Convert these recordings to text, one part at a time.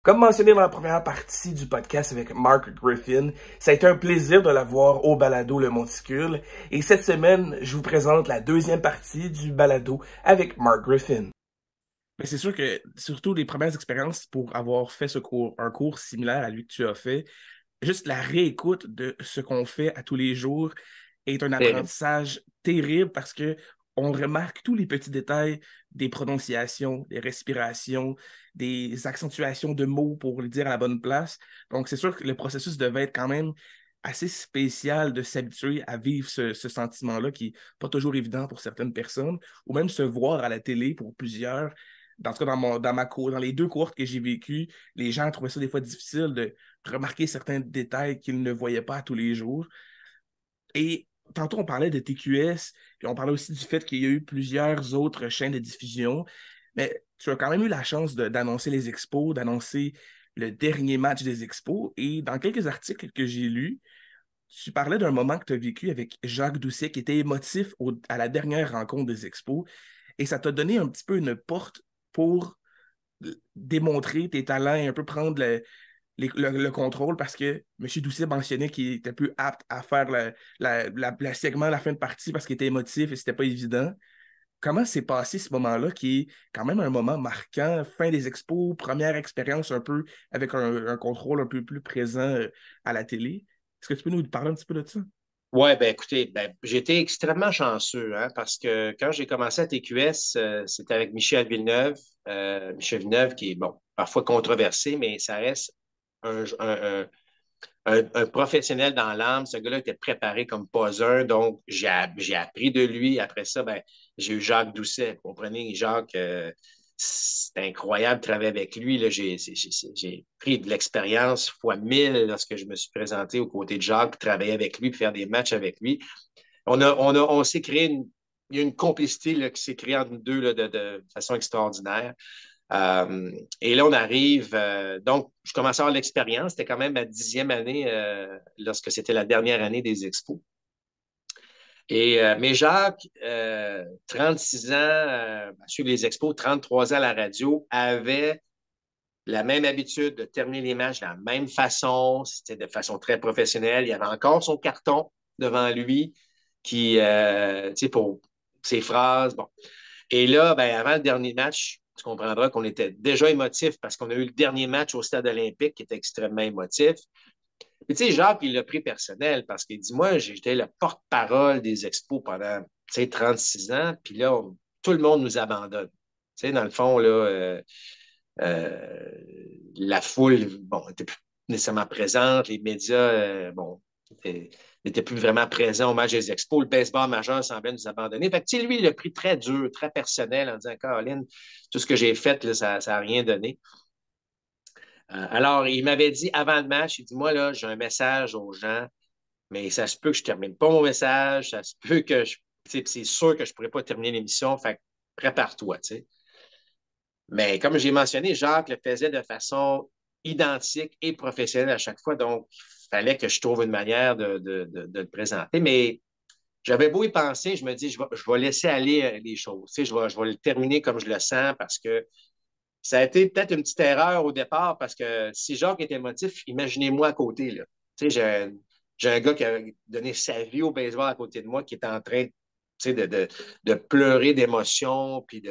Comme mentionné dans la première partie du podcast avec Mark Griffin, ça a été un plaisir de l'avoir au balado Le Monticule. Et cette semaine, je vous présente la deuxième partie du balado avec Mark Griffin. Mais c'est sûr que, surtout les premières expériences pour avoir fait un cours similaire à lui que tu as fait, juste la réécoute de ce qu'on fait à tous les jours est un Terrible. apprentissage terrible parce que on remarque tous les petits détails des prononciations, des respirations, des accentuations de mots pour les dire à la bonne place. Donc, c'est sûr que le processus devait être quand même assez spécial de s'habituer à vivre ce sentiment-là qui n'est pas toujours évident pour certaines personnes, ou même se voir à la télé pour plusieurs. Dans tout cas, dans les deux cohortes que j'ai vécues, les gens trouvaient ça des fois difficile de remarquer certains détails qu'ils ne voyaient pas tous les jours. Et tantôt, on parlait de TQS, puis on parlait aussi du fait qu'il y a eu plusieurs autres chaînes de diffusion, mais tu as quand même eu la chance d'annoncer les expos, d'annoncer le dernier match des expos, et dans quelques articles que j'ai lus, tu parlais d'un moment que tu as vécu avec Jacques Doucet qui était émotif à la dernière rencontre des expos, et ça t'a donné un petit peu une porte pour démontrer tes talents et un peu prendre le contrôle parce que M. Doucet mentionnait qu'il était plus apte à faire le segment à la fin de partie parce qu'il était émotif et c'était pas évident. Comment s'est passé ce moment-là qui est quand même un moment marquant, fin des expos, première expérience un peu avec un contrôle un peu plus présent à la télé? Est-ce que tu peux nous parler un petit peu de ça? Ouais, ben écoutez, j'ai été extrêmement chanceux, hein, parce que quand j'ai commencé à TQS, c'était avec Michel Villeneuve. Michel Villeneuve qui est, bon, parfois controversé, mais ça reste un professionnel dans l'âme. Ce gars-là était préparé comme pas un, donc j'ai appris de lui. Après ça, ben, j'ai eu Jacques Doucet. Vous comprenez, Jacques, c'est incroyable de travailler avec lui. Là, j'ai pris de l'expérience fois 1000 lorsque je me suis présenté aux côtés de Jacques, travailler avec lui, faire des matchs avec lui. On s'est créé il y a une complicité là, qui s'est créée entre nous deux là, de façon extraordinaire. Et là, on arrive. Donc, je commençais à avoir l'expérience. C'était quand même ma 10e année lorsque c'était la dernière année des expos. Mais Jacques, 36 ans, sur les expos, 33 ans à la radio, avait la même habitude de terminer les matchs de la même façon. C'était de façon très professionnelle. Il avait encore son carton devant lui tu sais, pour ses phrases. Bon. Et là, ben, avant le dernier match, tu comprendras qu'on était déjà émotif parce qu'on a eu le dernier match au Stade olympique qui était extrêmement émotif. Puis, tu sais, Jacques, il l'a pris personnel parce qu'il dit, moi, j'étais le porte-parole des expos pendant, 36 ans, puis là, tout le monde nous abandonne. Tu sais, dans le fond, là, euh, la foule, bon, n'était plus nécessairement présente, les médias, bon, n'étaient plus vraiment présents au match des expos, le baseball majeur semblait nous abandonner. Fait que, tu sais, lui, il a pris très dur, très personnel en disant, Caroline, tout ce que j'ai fait, là, ça n'a rien donné. Alors, il m'avait dit avant le match, il dit, moi, là, j'ai un message aux gens, mais ça se peut que je ne termine pas mon message, ça se peut que c'est sûr que je ne pourrais pas terminer l'émission, fait que prépare-toi, tu sais. Mais comme j'ai mentionné, Jacques le faisait de façon identique et professionnelle à chaque fois, donc il fallait que je trouve une manière de le présenter. Mais j'avais beau y penser, je me dis, je vais laisser aller les choses. Tu sais, je vais le terminer comme je le sens parce que ça a été peut-être une petite erreur au départ parce que si Jacques était émotif, imaginez-moi à côté. Là. Tu sais, j'ai un gars qui a donné sa vie au baseball à côté de moi qui est en train de pleurer d'émotion, puis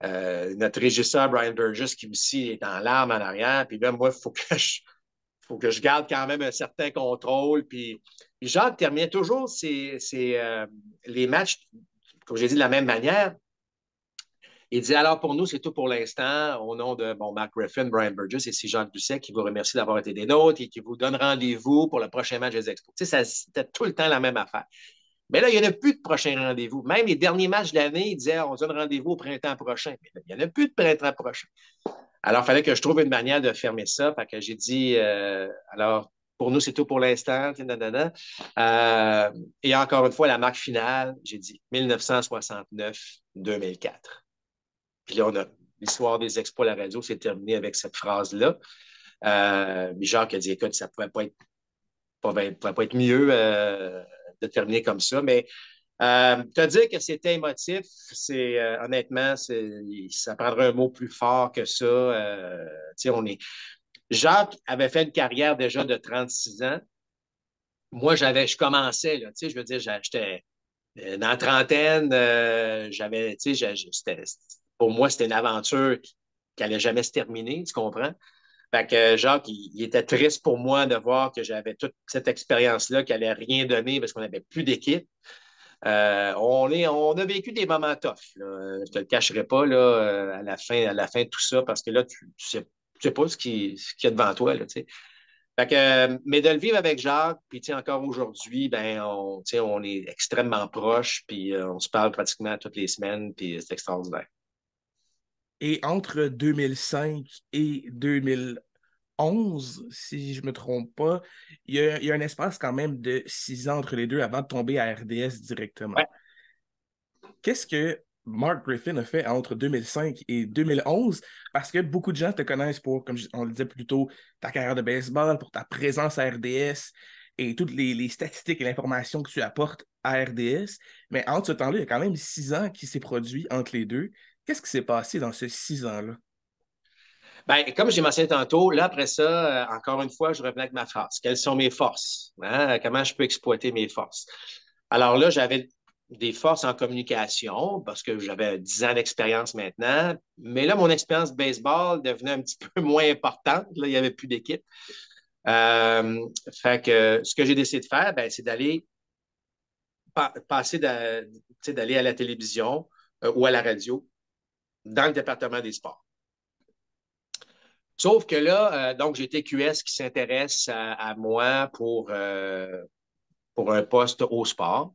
notre régisseur Brian Burgess qui aussi est en larmes en arrière, puis là, moi, il faut que je garde quand même un certain contrôle, puis Jacques terminait toujours les matchs, comme j'ai dit, de la même manière. Il dit alors pour nous, c'est tout pour l'instant. Au nom de Mark Griffin, Brian Burgess et c'est Jacques Doucet qui vous remercie d'avoir été des nôtres et qui vous donne rendez-vous pour le prochain match des Expos. Tu sais, c'était tout le temps la même affaire. Mais là, il n'y en a plus de prochain rendez-vous. Même les derniers matchs de l'année, il disait on donne rendez-vous au printemps prochain. Mais là, il n'y en a plus de printemps prochain. Alors, il fallait que je trouve une manière de fermer ça. Fait que j'ai dit alors, pour nous, c'est tout pour l'instant. Et encore une fois, la marque finale, j'ai dit 1969-2004. Puis là, on a l'histoire des expos à la radio, c'est terminé avec cette phrase-là. Mais Jacques a dit, écoute, ça ne pouvait pas être mieux de terminer comme ça. Mais te dire que c'était émotif, honnêtement, ça prendrait un mot plus fort que ça. On est, Jacques avait fait une carrière déjà de 36 ans. Moi, je commençais, là, tu sais, je veux dire, j'étais dans la trentaine, j'avais, tu sais, pour moi, c'était une aventure qui n'allait jamais se terminer, tu comprends? Fait que Jacques, il était triste pour moi de voir que j'avais toute cette expérience-là qui n'allait rien donner parce qu'on n'avait plus d'équipe. On a vécu des moments tough, là. Je ne te le cacherai pas là, à la fin de tout ça, parce que là, tu sais pas ce qu'il y a devant toi. Là, tu sais. Fait que, mais de le vivre avec Jacques, puis encore aujourd'hui, ben, on est extrêmement proches, puis on se parle pratiquement toutes les semaines, puis c'est extraordinaire. Et entre 2005 et 2011, si je ne me trompe pas, il y a un espace quand même de 6 ans entre les deux avant de tomber à RDS directement. Ouais. Qu'est-ce que Mark Griffin a fait entre 2005 et 2011? Parce que beaucoup de gens te connaissent pour, comme on le disait plus tôt, ta carrière de baseball, pour ta présence à RDS et toutes les statistiques et l'information que tu apportes à RDS. Mais entre ce temps-là, il y a quand même 6 ans qui s'est produit entre les deux. Qu'est-ce qui s'est passé dans ces 6 ans-là? Ben, comme j'ai mentionné tantôt, là, après ça, encore une fois, je reviens avec ma phrase. Quelles sont mes forces? Hein? Comment je peux exploiter mes forces? Alors là, j'avais des forces en communication parce que j'avais 10 ans d'expérience maintenant. Mais là, mon expérience de baseball devenait un petit peu moins importante. Là, il n'y avait plus d'équipe. Euh, Fait que ce que j'ai décidé de faire, ben, c'est d'aller passer d'aller à la télévision ou à la radio dans le département des sports. Sauf que là, donc, j'ai TQS qui s'intéresse à moi pour un poste au sport.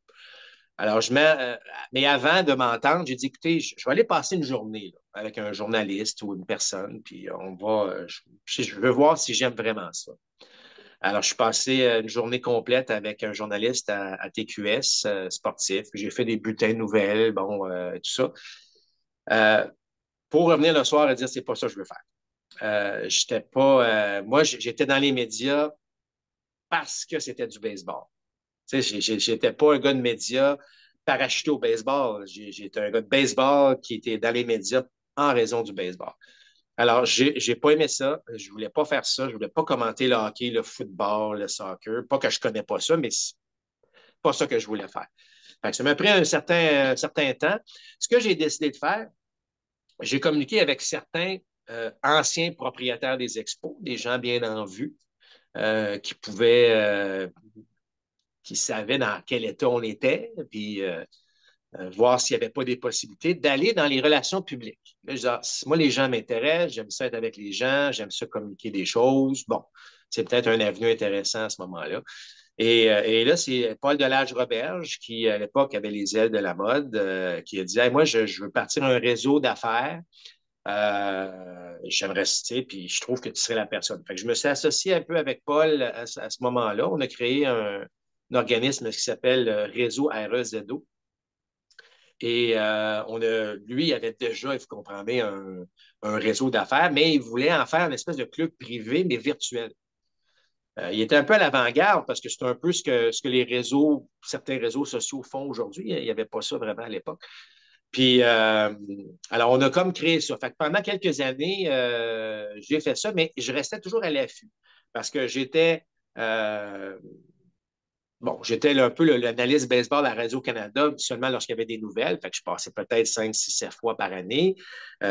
Alors, mais avant de m'entendre, j'ai dit, écoutez, je vais aller passer une journée là, avec un journaliste ou une personne, puis on va, je veux voir si j'aime vraiment ça. Alors, je suis passé une journée complète avec un journaliste à TQS sportif. J'ai fait des bulletins de nouvelles, bon, tout ça. Euh, pour revenir le soir et dire, c'est pas ça que je veux faire. J'étais pas, moi, j'étais dans les médias parce que c'était du baseball. Tu sais, j'étais pas un gars de médias parachuté au baseball. J'étais un gars de baseball qui était dans les médias en raison du baseball. Alors, j'ai pas aimé ça. Je voulais pas faire ça. Je voulais pas commenter le hockey, le football, le soccer. Pas que je connais pas ça, mais c'est pas ça que je voulais faire. Fait que ça m'a pris un certain temps. Ce que j'ai décidé de faire, j'ai communiqué avec certains anciens propriétaires des expos, des gens bien en vue, qui pouvaient, qui savaient dans quel état on était, puis voir s'il n'y avait pas des possibilités d'aller dans les relations publiques. Là, je dis, moi, les gens m'intéressent, j'aime ça être avec les gens, j'aime ça communiquer des choses. Bon, c'est peut-être un avenue intéressant à ce moment-là. Et là, c'est Paul Delage-Roberge qui, à l'époque, avait les ailes de la mode, qui a dit hey, moi, je veux partir un réseau d'affaires. J'aimerais citer, puis je trouve que tu serais la personne. Fait que je me suis associé un peu avec Paul à ce moment-là. On a créé un organisme qui s'appelle Réseau REZO. Et lui, il avait déjà, vous comprenez, un réseau d'affaires, mais il voulait en faire une espèce de club privé, mais virtuel. Il était un peu à l'avant-garde parce que c'est un peu ce que les réseaux, certains réseaux sociaux font aujourd'hui. Il n'y avait pas ça vraiment à l'époque. Puis, alors, on a comme créé ça. Fait que pendant quelques années, j'ai fait ça, mais je restais toujours à l'affût parce que euh, j'étais un peu l'analyste baseball à Radio-Canada seulement lorsqu'il y avait des nouvelles. Fait que je passais peut-être 5, 6, 7 fois par année.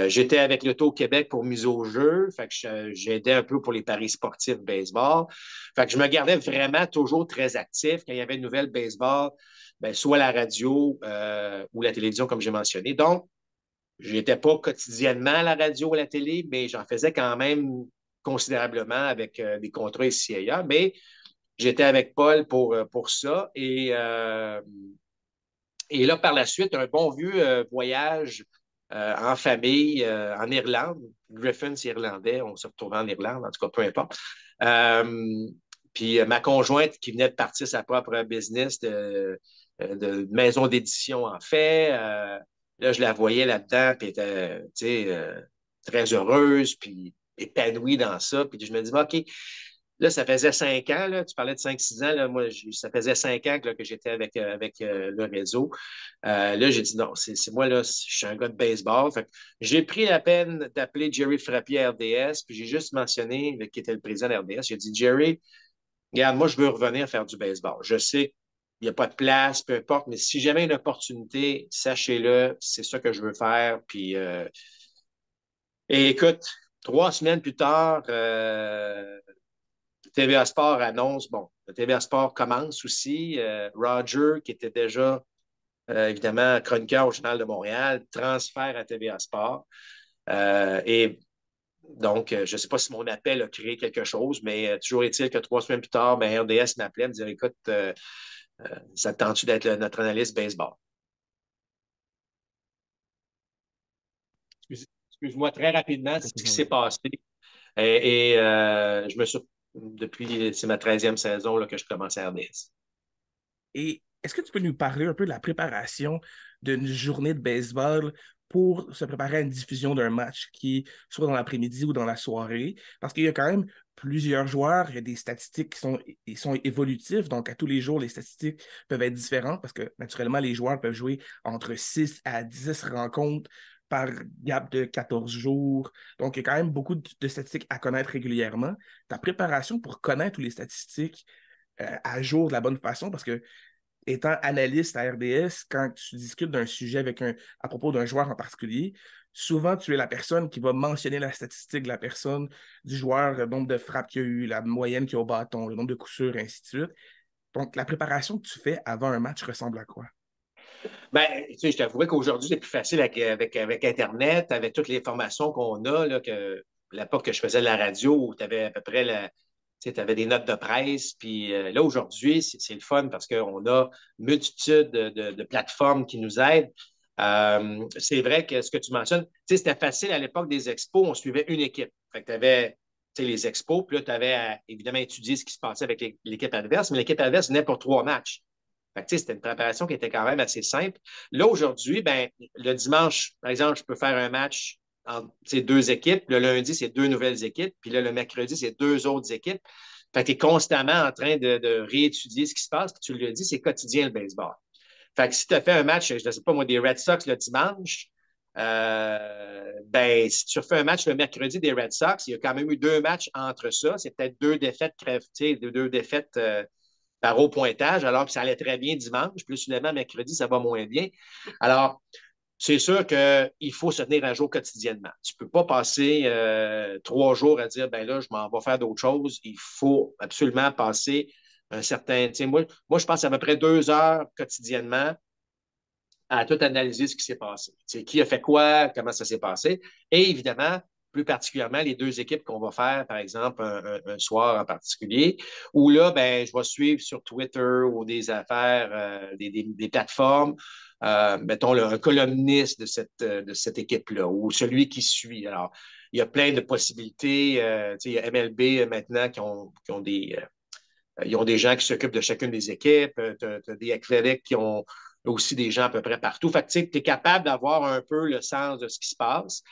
J'étais avec l'Auto-Québec pour mise au jeu. Fait que j'aidais un peu pour les paris sportifs baseball. Fait que je me gardais vraiment toujours très actif. Quand il y avait une nouvelle baseball, ben, soit la radio ou la télévision, comme j'ai mentionné. Donc, je n'étais pas quotidiennement à la radio ou à la télé, mais j'en faisais quand même considérablement avec des contrats ici et ailleurs. Mais j'étais avec Paul pour ça. Et là, par la suite, un bon vieux voyage en famille en Irlande. Griffin, c'est irlandais. On se retrouvait en Irlande, en tout cas, peu importe. Euh, Puis ma conjointe qui venait de partir sa propre business de maison d'édition, en fait. Là, je la voyais là-dedans, puis elle était, tu sais, très heureuse, puis épanouie dans ça. Puis je me dis, OK, Là, ça faisait 5 ans, là, tu parlais de 5-6 ans, là, moi, ça faisait 5 ans que j'étais avec le réseau. Là, j'ai dit non, c'est moi, là, je suis un gars de baseball. Fait que j'ai pris la peine d'appeler Jerry Frappier RDS, puis j'ai juste mentionné, qui était le président de RDS, j'ai dit, Jerry, regarde, moi, je veux revenir faire du baseball. Je sais qu'il n'y a pas de place, peu importe, mais si jamais une opportunité, sachez-le, c'est ça que je veux faire. Puis, et écoute, 3 semaines plus tard, TVA Sport annonce, bon, le TVA Sport commence aussi. Roger, qui était déjà évidemment chroniqueur au Journal de Montréal, transfert à TVA Sport. Et donc, je ne sais pas si mon appel a créé quelque chose, mais toujours est-il que 3 semaines plus tard, ben, RDS m'appelait, me disait, écoute, ça te tente-tu d'être notre analyste baseball? Excuse-moi très rapidement, ce qui s'est passé. Je me suis, depuis, c'est ma 13e saison là, que je commence à RDS. Et est-ce que tu peux nous parler un peu de la préparation d'une journée de baseball pour se préparer à une diffusion d'un match qui soit dans l'après-midi ou dans la soirée? Parce qu'il y a quand même plusieurs joueurs, il y a des statistiques qui sont évolutives, donc à tous les jours, les statistiques peuvent être différentes parce que naturellement, les joueurs peuvent jouer entre 6 à 10 rencontres par gap de 14 jours. Donc, il y a quand même beaucoup de statistiques à connaître régulièrement. Ta préparation pour connaître toutes les statistiques à jour de la bonne façon, parce que étant analyste à RDS, quand tu discutes d'un sujet à propos d'un joueur en particulier, souvent tu es la personne qui va mentionner la statistique de la personne, du joueur, le nombre de frappes qu'il y a eu, la moyenne qu'il y a au bâton, le nombre de coups sûrs, et ainsi de suite. Donc, la préparation que tu fais avant un match ressemble à quoi? Ben, tu sais, je t'avouais qu'aujourd'hui, c'est plus facile avec Internet, avec toutes les formations qu'on a, là, que l'époque que je faisais de la radio, où tu avais à peu près tu avais des notes de presse. Puis là, aujourd'hui, c'est le fun parce qu'on a une multitude de plateformes qui nous aident. C'est vrai que ce que tu mentionnes, tu sais, c'était facile à l'époque des expos, on suivait une équipe. Fait que tu avais les expos, puis là, tu avais à, évidemment étudier ce qui se passait avec l'équipe adverse, mais l'équipe adverse venait pour 3 matchs. Fait que, c'était une préparation qui était quand même assez simple. Là, aujourd'hui, ben, le dimanche, par exemple, je peux faire un match entre 2 équipes. Le lundi, c'est 2 nouvelles équipes. Puis là, le mercredi, c'est 2 autres équipes. Fait que tu es constamment en train de réétudier ce qui se passe. Puis tu le dis, c'est quotidien le baseball. Fait que si tu as fait un match, je ne sais pas moi, des Red Sox le dimanche, ben, si tu refais un match le mercredi des Red Sox, il y a quand même eu 2 matchs entre ça. C'est peut-être 2 défaites, 2 défaites par au pointage, alors que ça allait très bien dimanche. Puis finalement, mercredi, ça va moins bien. Alors, c'est sûr qu'il faut se tenir à jour quotidiennement. Tu ne peux pas passer 3 jours à dire, ben là, je m'en vais faire d'autres choses. Il faut absolument passer un certain. Moi, je passe à peu près 2 heures quotidiennement à tout analyser ce qui s'est passé. Qui a fait quoi, comment ça s'est passé. Et évidemment, plus particulièrement les 2 équipes qu'on va faire, par exemple, un soir en particulier, où là, ben, je vais suivre sur Twitter ou des affaires, des plateformes, mettons, un columniste de cette équipe-là, ou celui qui suit. Alors, il y a plein de possibilités. Il y a MLB maintenant ils ont des gens qui s'occupent de chacune des équipes. Tu as des athlétiques qui ont aussi des gens à peu près partout. Fait que tu es capable d'avoir un peu le sens de ce qui se passe.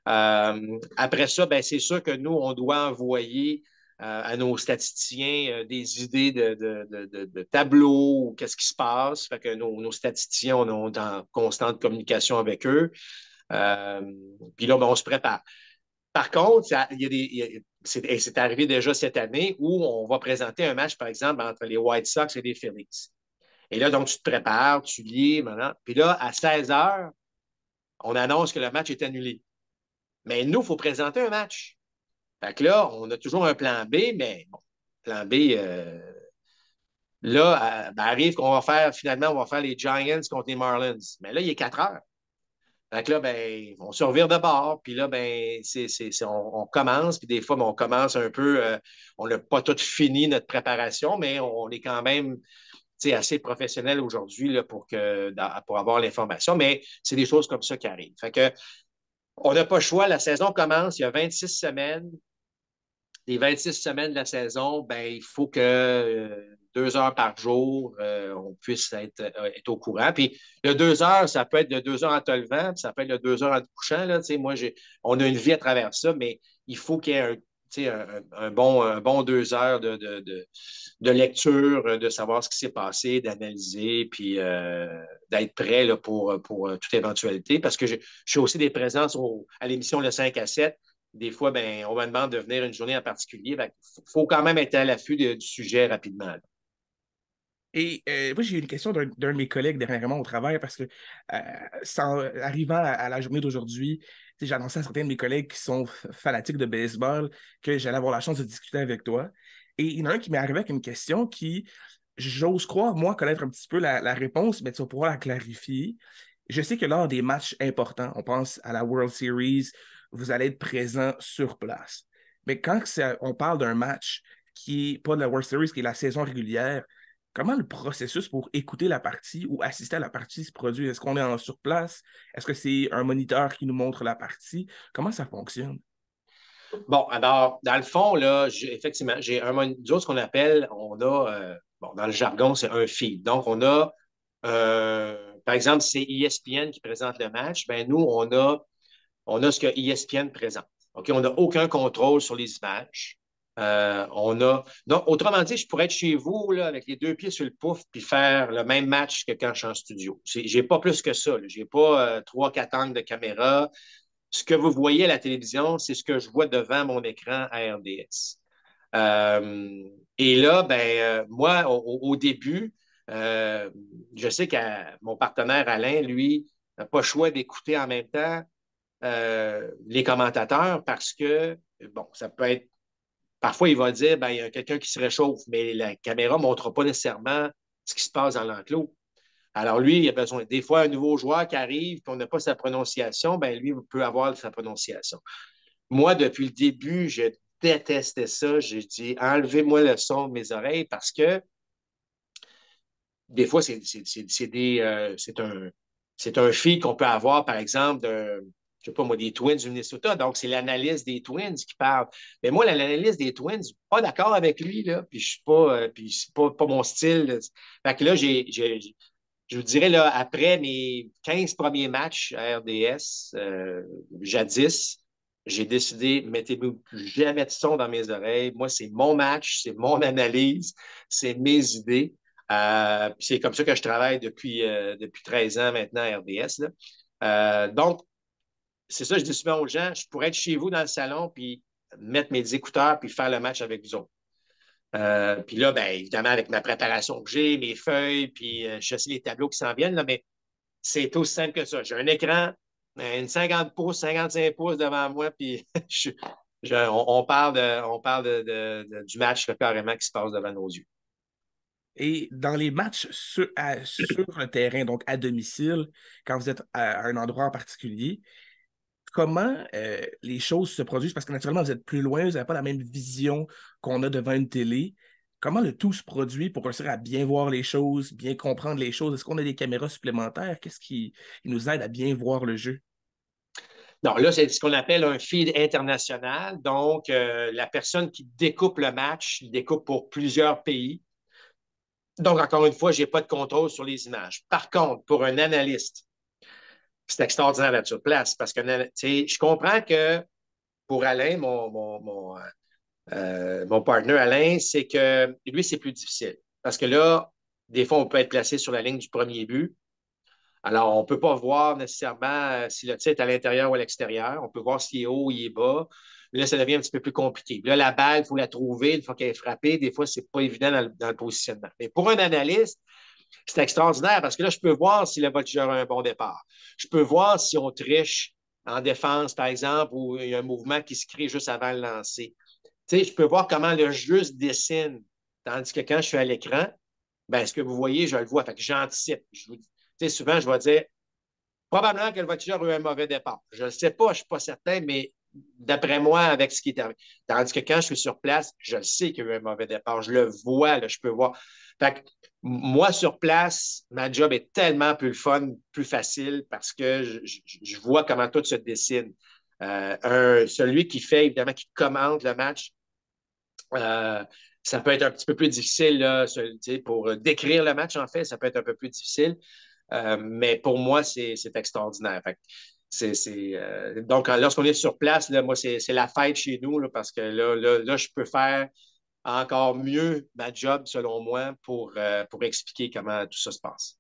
Après ça, ben, c'est sûr que nous, on doit envoyer à nos statisticiens des idées de tableaux, qu'est-ce qui se passe. Fait que nos statisticiens, on est en constante communication avec eux. Puis là, ben, on se prépare. Par contre, c'est arrivé déjà cette année où on va présenter un match, par exemple, entre les White Sox et les Phillies. Et là, donc, tu te prépares, tu lis, maintenant. Puis là, à 16 heures, on annonce que le match est annulé. Mais nous, il faut présenter un match. Fait que là, on a toujours un plan B, mais bon, plan B, là, ben, arrive qu'on va faire, finalement, on va faire les Giants contre les Marlins. Mais là, il est 4 heures. Fait que là, ben, on se revire de bord, puis là, ben, on commence, puis des fois, ben, on commence un peu, on n'a pas tout fini notre préparation, mais on est quand même assez professionnel aujourd'hui là, pour avoir l'information, mais c'est des choses comme ça qui arrivent. Fait que, on n'a pas le choix, la saison commence, il y a 26 semaines. Les 26 semaines de la saison, ben, il faut que 2 heures par jour, on puisse être au courant. Puis le 2 heures, ça peut être de 2 heures en te levant, puis ça peut être de 2 heures en te couchant. Là, moi, on a une vie à travers ça, mais il faut qu'il y ait un bon 2 heures de lecture, de savoir ce qui s'est passé, d'analyser, puis d'être prêt là, pour toute éventualité. Parce que je fais aussi des présences à l'émission Le 5 à 7. Des fois, ben, on me demande de venir une journée en particulier. Il faut quand même être à l'affût du sujet rapidement, là. Et moi, j'ai eu une question d'un de mes collègues dernièrement au travail parce que, arrivant à la journée d'aujourd'hui, tu sais, j'ai annoncé à certains de mes collègues qui sont fanatiques de baseball que j'allais avoir la chance de discuter avec toi. Et il y en a un qui m'est arrivé avec une question qui, j'ose croire, moi, connaître un petit peu la réponse, mais tu vas pouvoir la clarifier. Je sais que lors des matchs importants, on pense à la World Series, vous allez être présent sur place. Mais quand on parle d'un match qui n'est pas de la World Series, qui est la saison régulière, comment le processus pour écouter la partie ou assister à la partie se produit? Est-ce qu'on est sur place? Est-ce que c'est un moniteur qui nous montre la partie? Comment ça fonctionne? Bon, alors, dans le fond, là, effectivement, j'ai nous autres, ce qu'on appelle, bon, dans le jargon, c'est un feed. Donc, par exemple, c'est ESPN qui présente le match. Ben, nous, on a ce que ESPN présente. OK? On n'a aucun contrôle sur les images. Donc, autrement dit, je pourrais être chez vous là, avec les 2 pieds sur le pouf puis faire le même match que quand je suis en studio. J'ai pas plus que ça. J'ai pas 3, 4 angles de caméra. Ce que vous voyez à la télévision, c'est ce que je vois devant mon écran à RDS. Et là, moi, au début, euh, je sais que mon partenaire Alain, lui, n'a pas le choix d'écouter en même temps les commentateurs parce que, bon, ça peut être. Parfois, il va dire, ben, il y a quelqu'un qui se réchauffe, mais la caméra ne montre pas nécessairement ce qui se passe dans l'enclos. Alors, lui, il a besoin. Des fois, un nouveau joueur qui arrive, qu'on n'a pas sa prononciation, ben, lui peut avoir sa prononciation. Moi, depuis le début, je détestais ça. J'ai dit, enlevez-moi le son de mes oreilles parce que des fois, c'est un fil qu'on peut avoir, par exemple, je sais pas moi, des Twins du Minnesota. Donc, c'est l'analyse des Twins qui parle. Mais moi, l'analyse des Twins, je suis pas d'accord avec lui, là, puis je suis pas, puis c'est pas mon style, là. Fait que là, je vous dirais, là, après mes 15 premiers matchs à RDS, jadis, j'ai décidé, mettez-vous plus jamais de son dans mes oreilles. Moi, c'est mon match, c'est mon analyse, c'est mes idées. C'est comme ça que je travaille depuis 13 ans maintenant à RDS, là. Donc, c'est ça, je dis souvent aux gens, je pourrais être chez vous dans le salon, puis mettre mes écouteurs, puis faire le match avec vous autres. Puis là, ben, évidemment, avec ma préparation que j'ai, mes feuilles, puis je sais les tableaux qui s'en viennent, là, mais c'est aussi simple que ça. J'ai un écran, une 50 pouces, 55 pouces devant moi, puis on parle du match là, carrément qui se passe devant nos yeux. Et dans les matchs sur le terrain, donc à domicile, quand vous êtes à un endroit en particulier, comment les choses se produisent? Parce que naturellement, vous êtes plus loin, vous n'avez pas la même vision qu'on a devant une télé. Comment le tout se produit pour réussir à bien voir les choses, bien comprendre les choses? Est-ce qu'on a des caméras supplémentaires? Qu'est-ce qui nous aide à bien voir le jeu? Non, là, c'est ce qu'on appelle un feed international. Donc, la personne qui découpe le match, il découpe pour plusieurs pays. Donc, encore une fois, je n'ai pas de contrôle sur les images. Par contre, pour un analyste, c'est extraordinaire d'être sur place parce que je comprends que pour Alain, mon partner Alain, c'est que lui, c'est plus difficile. Parce que là, des fois, on peut être placé sur la ligne du premier but. Alors, on ne peut pas voir nécessairement si le tir est à l'intérieur ou à l'extérieur. On peut voir s'il est haut ou il est bas. Mais là, ça devient un petit peu plus compliqué. Là, la balle, il faut la trouver une fois qu'elle est frappée. Des fois, ce n'est pas évident dans le positionnement. Mais pour un analyste, c'est extraordinaire parce que là, je peux voir si le voltigeur a un bon départ. Je peux voir si on triche en défense, par exemple, ou il y a un mouvement qui se crée juste avant le lancer. Tu sais, je peux voir comment le jeu se dessine. Tandis que quand je suis à l'écran, ben, ce que vous voyez, je le vois. Fait que j'anticipe. Tu sais, souvent, je vais dire, probablement que le voltigeur a eu un mauvais départ. Je ne le sais pas, je ne suis pas certain, mais d'après moi, avec ce qui est arrivé. Tandis que quand je suis sur place, je le sais qu'il y a eu un mauvais départ. Je le vois, là, je peux voir. Fait que moi, sur place, ma job est tellement plus fun, plus facile parce que je vois comment tout se dessine. Celui qui fait, évidemment, qui commente le match, euh, ça peut être un petit peu plus difficile là, pour décrire le match, en fait, ça peut être un peu plus difficile. Mais pour moi, c'est extraordinaire. Fait Donc, lorsqu'on est sur place, là, moi, c'est la fête chez nous là, parce que là, je peux faire encore mieux ma job, selon moi, pour expliquer comment tout ça se passe.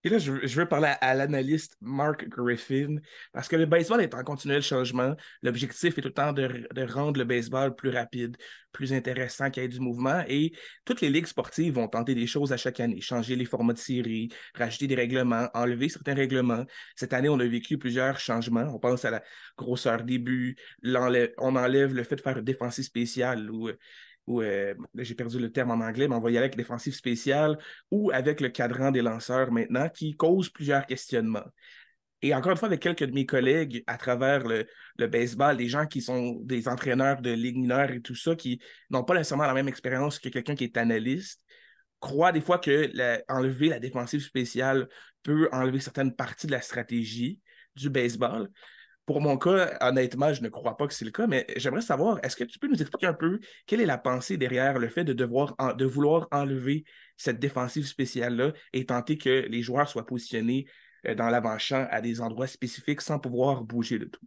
Et là, je veux parler à l'analyste Mark Griffin, parce que le baseball est en continuel changement. L'objectif est tout le temps de rendre le baseball plus rapide, plus intéressant, qu'il y ait du mouvement. Et toutes les ligues sportives vont tenter des choses à chaque année, changer les formats de série, rajouter des règlements, enlever certains règlements. Cette année, on a vécu plusieurs changements. On pense à la grosseur des buts, on enlève le fait de faire une défensive spéciale là, j'ai perdu le terme en anglais, mais on va y aller avec défensive spéciale ou avec le cadran des lanceurs maintenant, qui cause plusieurs questionnements. Et encore une fois, avec quelques de mes collègues à travers le baseball, des gens qui sont des entraîneurs de ligue mineure et tout ça, qui n'ont pas nécessairement la même expérience que quelqu'un qui est analyste, croient des fois que enlever la défensive spéciale peut enlever certaines parties de la stratégie du baseball. Pour mon cas, honnêtement, je ne crois pas que c'est le cas, mais j'aimerais savoir, est-ce que tu peux nous expliquer un peu quelle est la pensée derrière le fait de vouloir enlever cette défensive spéciale-là et tenter que les joueurs soient positionnés dans l'avant-champ à des endroits spécifiques sans pouvoir bouger de tout?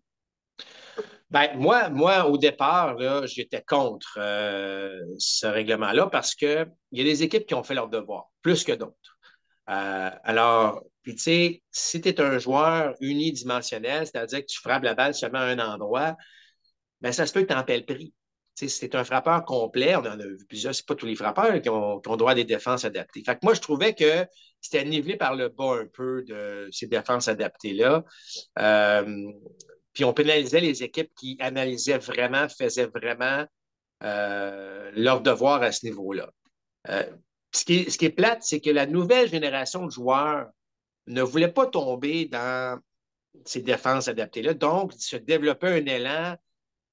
Ben, moi, au départ, là, j'étais contre ce règlement-là parce qu'il y a des équipes qui ont fait leur devoir, plus que d'autres. Alors, puis tu sais, si tu es un joueur unidimensionnel, c'est-à-dire que tu frappes la balle seulement à un endroit, ben ça se peut que tu en paies le prix. Tu sais, si tu un frappeur complet, on en a vu plusieurs, c'est pas tous les frappeurs qui ont droit à des défenses adaptées. Fait que moi, je trouvais que c'était nivelé par le bas un peu de ces défenses adaptées-là. Euh, Puis on pénalisait les équipes qui analysaient vraiment, faisaient vraiment leur devoir à ce niveau-là. Euh, ce qui est plate, c'est que la nouvelle génération de joueurs ne voulait pas tomber dans ces défenses adaptées-là. Donc, se développait un élan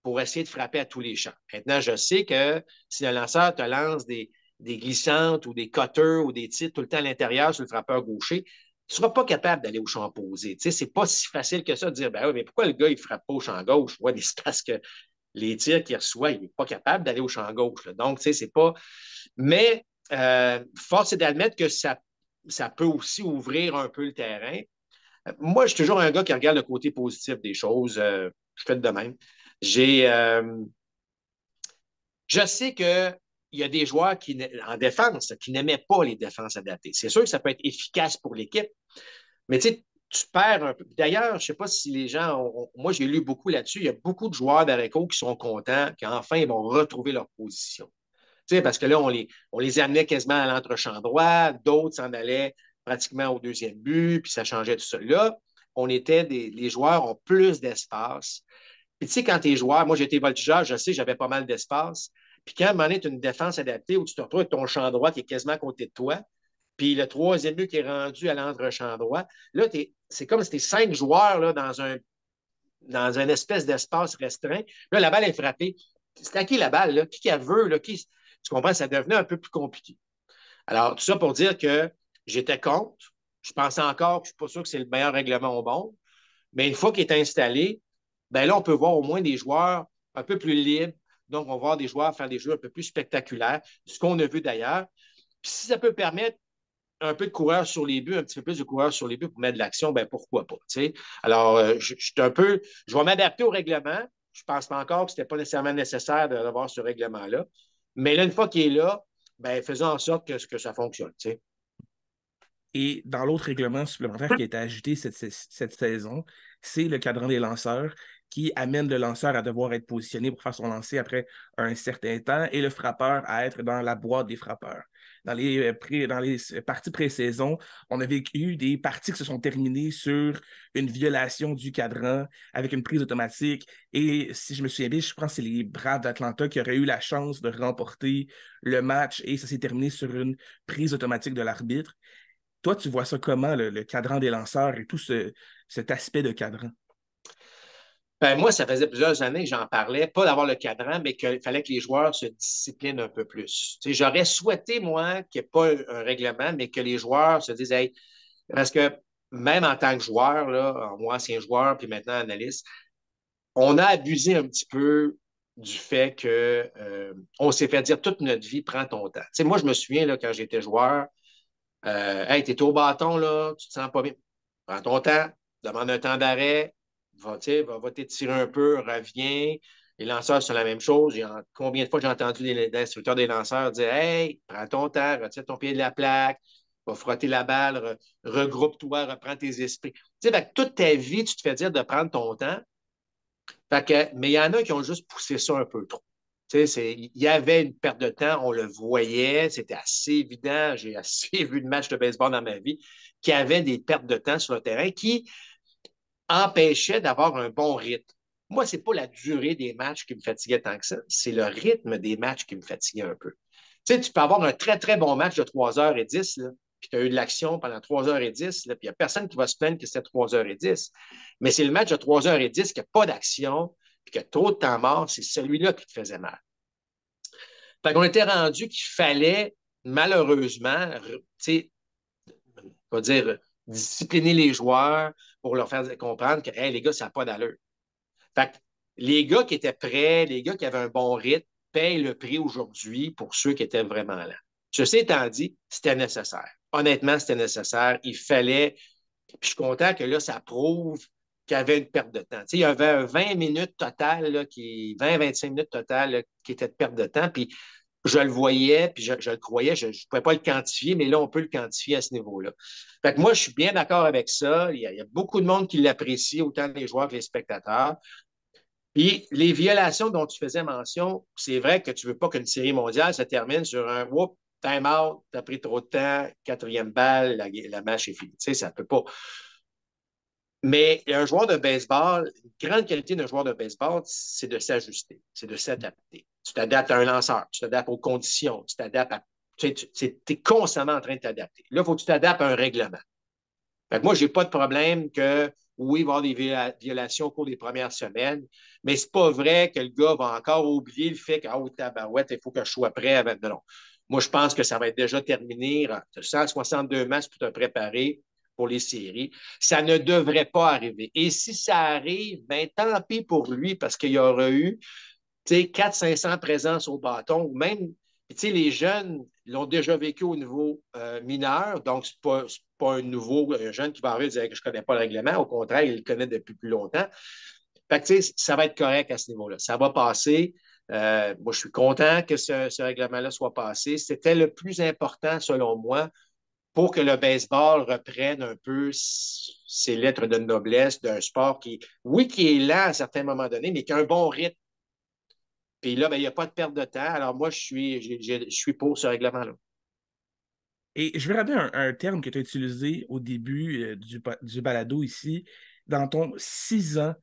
pour essayer de frapper à tous les champs. Maintenant, je sais que si le lanceur te lance des glissantes ou des cutters ou des tirs tout le temps à l'intérieur sur le frappeur gaucher, tu ne seras pas capable d'aller au champ opposé. Tu sais, c'est pas si facile que ça de dire, ben oui, mais pourquoi le gars, il ne frappe pas au champ gauche? Ouais, c'est parce que les tirs qu'il reçoit, il n'est pas capable d'aller au champ gauche. Là. Donc, tu sais, c'est pas. Mais force est d'admettre que ça peut aussi ouvrir un peu le terrain. Moi, je suis toujours un gars qui regarde le côté positif des choses. Je fais de même. J'ai, je sais qu'il y a des joueurs en défense qui n'aimaient pas les défenses adaptées. C'est sûr que ça peut être efficace pour l'équipe, mais tu perds un peu. D'ailleurs, je ne sais pas si les gens moi, j'ai lu beaucoup là-dessus. Il y a beaucoup de joueurs d'Areco qui sont contents qu'enfin, ils vont retrouver leur position. Parce que là, on les amenait quasiment à l'entre-champ droit, d'autres s'en allaient pratiquement au deuxième but, puis ça changeait tout ça. Là, les joueurs ont plus d'espace. Puis tu sais, quand tu es joueur, moi j'étais voltigeur, je sais, j'avais pas mal d'espace. Puis quand à un moment donné, tu as une défense adaptée où tu te retrouves avec ton champ droit qui est quasiment à côté de toi, puis le troisième but qui est rendu à l'entre-champ droit, là, c'est comme si tu es 5 joueurs là, dans un espèce d'espace restreint. Là, la balle est frappée. C'est à qui la balle? Là? Qui elle veut? Là? Tu comprends? Ça devenait un peu plus compliqué. Alors, tout ça pour dire que j'étais contre. Je pensais encore que je ne suis pas sûr que c'est le meilleur règlement au monde. Mais une fois qu'il est installé, ben là, on peut voir au moins des joueurs un peu plus libres. Donc, on va voir des joueurs faire des jeux un peu plus spectaculaires, ce qu'on a vu d'ailleurs. Puis si ça peut permettre un peu de coureurs sur les buts, un petit peu plus de coureurs sur les buts pour mettre de l'action, ben pourquoi pas. T'sais? Alors, je vais m'adapter au règlement. Je ne pense pas encore que ce n'était pas nécessairement nécessaire d'avoir ce règlement-là. Mais là, une fois qu'il est là, ben, faisons en sorte que ça fonctionne. T'sais. Et dans l'autre règlement supplémentaire qui a été ajouté cette saison, c'est le cadran des lanceurs qui amène le lanceur à devoir être positionné pour faire son lancer après un certain temps et le frappeur à être dans la boîte des frappeurs. Dans les parties pré-saison, on a vécu des parties qui se sont terminées sur une violation du cadran avec une prise automatique. Et si je me souviens bien, je pense que c'est les Braves d'Atlanta qui auraient eu la chance de remporter le match et ça s'est terminé sur une prise automatique de l'arbitre. Toi, tu vois ça comment, le cadran des lanceurs et tout cet aspect de cadran? Ben, moi, ça faisait plusieurs années que j'en parlais, pas d'avoir le cadran, mais qu'il fallait que les joueurs se disciplinent un peu plus. J'aurais souhaité, moi, qu'il n'y ait pas un règlement, mais que les joueurs se disent, hey, parce que même en tant que joueur, là, moi, ancien joueur, puis maintenant analyste, on a abusé un petit peu du fait que on s'est fait dire toute notre vie, prends ton temps. Moi, je me souviens, là, quand j'étais joueur, hey, t'es au bâton, là, tu te sens pas bien. Prends ton temps, demande un temps d'arrêt, va t'étirer un peu, reviens. Les lanceurs, c'est la même chose. Combien de fois j'ai entendu des instructeurs des lanceurs dire Hey, prends ton temps, retire ton pied de la plaque, va frotter la balle, regroupe-toi, reprends tes esprits. Tu sais, toute ta vie, tu te fais dire de prendre ton temps. Mais il y en a qui ont juste poussé ça un peu trop. Il y avait une perte de temps, on le voyait, c'était assez évident. J'ai assez vu de matchs de baseball dans ma vie qui avaient des pertes de temps sur le terrain qui empêchaient d'avoir un bon rythme. Moi, ce n'est pas la durée des matchs qui me fatiguait tant que ça, c'est le rythme des matchs qui me fatiguait un peu. Tu peux avoir un très, très bon match de 3h10, là, puis tu as eu de l'action pendant 3h10, puis il n'y a personne qui va se plaindre que c'était 3h10. Mais c'est le match de 3h10 qui n'a pas d'action, puis qui a trop de temps mort, c'est celui-là qui te faisait mal. Fait qu'on était rendu qu'il fallait, malheureusement, on va dire, discipliner les joueurs pour leur faire comprendre que, hey, les gars, ça n'a pas d'allure. Fait que les gars qui étaient prêts, les gars qui avaient un bon rythme, payent le prix aujourd'hui pour ceux qui étaient vraiment là. Ceci étant dit, c'était nécessaire. Honnêtement, c'était nécessaire. Il fallait. Puis je suis content que là, ça prouve qu'il y avait une perte de temps. Il y avait un 20 minutes total, 20-25 minutes total qui était de perte de temps. Puis je le voyais, puis je le croyais, je ne pouvais pas le quantifier, mais là, on peut le quantifier à ce niveau-là. Fait que moi, je suis bien d'accord avec ça. Il y a beaucoup de monde qui l'apprécie, autant les joueurs que les spectateurs. Puis les violations dont tu faisais mention, c'est vrai que tu ne veux pas qu'une série mondiale se termine sur un whoop, time out, tu as pris trop de temps, quatrième balle, la match est finie. Tu sais, ça ne peut pas. Mais un joueur de baseball, une grande qualité d'un joueur de baseball, c'est de s'ajuster, c'est de s'adapter. Tu t'adaptes à un lanceur, tu t'adaptes aux conditions, tu t'adaptes à. Tu es constamment en train de t'adapter. Là, il faut que tu t'adaptes à un règlement. Fait que moi, je n'ai pas de problème que, oui, il va y avoir des violations au cours des premières semaines, mais ce n'est pas vrai que le gars va encore oublier le fait que, oh, tabarouette, il faut que je sois prêt avant. Non, non. Moi, je pense que ça va être déjà terminé. Tu as 162 matchs pour te préparer pour les séries. Ça ne devrait pas arriver. Et si ça arrive, ben tant pis pour lui, parce qu'il y aura eu 400-500 présences au bâton, ou même les jeunes l'ont déjà vécu au niveau mineur, donc ce n'est pas un nouveau jeune qui va arriver et dire que je ne connais pas le règlement. Au contraire, il le connaît depuis plus longtemps. Fait que, ça va être correct à ce niveau-là. Ça va passer. Moi, je suis content que ce règlement-là soit passé. C'était le plus important, selon moi, pour que le baseball reprenne un peu ses lettres de noblesse d'un sport qui, oui, qui est lent à certains moments donnés, mais qui a un bon rythme. Puis là, ben, il n'y a pas de perte de temps. Alors moi, je suis pour ce règlement-là. Et je vais rappeler un terme que tu as utilisé au début du balado ici, dans ton 6 ans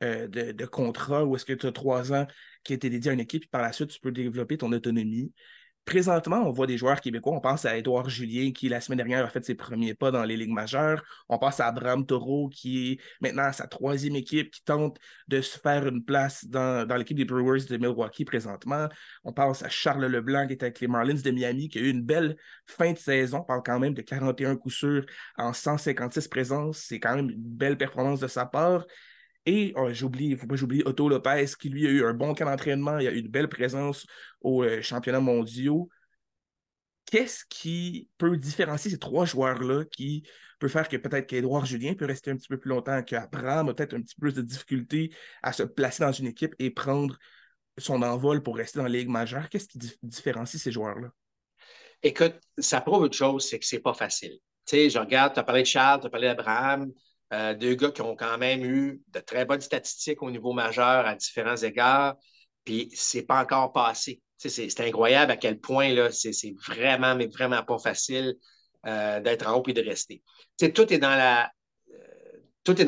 de contrat, où est-ce que tu as 3 ans qui étaient dédiés à une équipe, puis par la suite, tu peux développer ton autonomie. Présentement, on voit des joueurs québécois. On pense à Édouard Julien, qui la semaine dernière a fait ses premiers pas dans les ligues majeures. On pense à Abraham Taureau, qui est maintenant à sa troisième équipe, qui tente de se faire une place dans l'équipe des Brewers de Milwaukee présentement. On pense à Charles Leblanc, qui est avec les Marlins de Miami, qui a eu une belle fin de saison. On parle quand même de 41 coups sûrs en 156 présences. C'est quand même une belle performance de sa part. Et il ne faut pas j'oublie Otto Lopez, qui lui a eu un bon camp d'entraînement, il a eu une belle présence aux championnats mondiaux. Qu'est-ce qui peut différencier ces trois joueurs-là qui peut faire que peut-être qu'Édouard Julien peut rester un petit peu plus longtemps, qu'Abraham a peut-être un petit peu plus de difficulté à se placer dans une équipe et prendre son envol pour rester dans la Ligue majeure? Qu'est-ce qui différencie ces joueurs-là? Écoute, ça prouve une chose, c'est que c'est pas facile. Tu sais, je regarde, tu as parlé de Charles, tu as parlé d'Abraham, deux gars qui ont quand même eu de très bonnes statistiques au niveau majeur à différents égards, puis c'est pas encore passé. Tu sais, c'est incroyable à quel point là, c'est vraiment, mais vraiment pas facile d'être en haut et de rester. Tu sais, tout est dans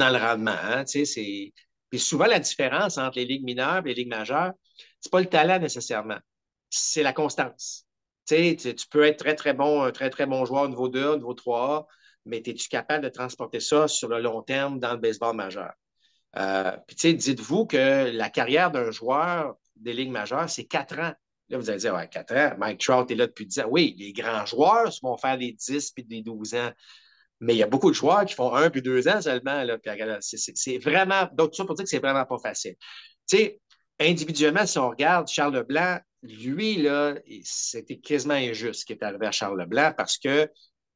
le rendement. Hein, tu sais, puis souvent, la différence entre les ligues mineures et les ligues majeures, c'est pas le talent nécessairement, c'est la constance. Tu peux être très, très bon, un très, très bon joueur au niveau 2A, au niveau 3A, mais es-tu capable de transporter ça sur le long terme dans le baseball majeur? Puis, dites-vous que la carrière d'un joueur des ligues majeures, c'est 4 ans. Là, vous allez dire, ouais, 4 ans, Mike Trout est là depuis 10 ans. Oui, les grands joueurs vont faire des 10 puis des 12 ans. Mais il y a beaucoup de joueurs qui font 1 puis 2 ans seulement. Là, puis, c'est vraiment. Donc, tout ça pour dire que c'est vraiment pas facile. Tu sais, individuellement, si on regarde Charles Leblanc, lui, là, c'était quasiment injuste ce qui est arrivé à Charles Leblanc parce que,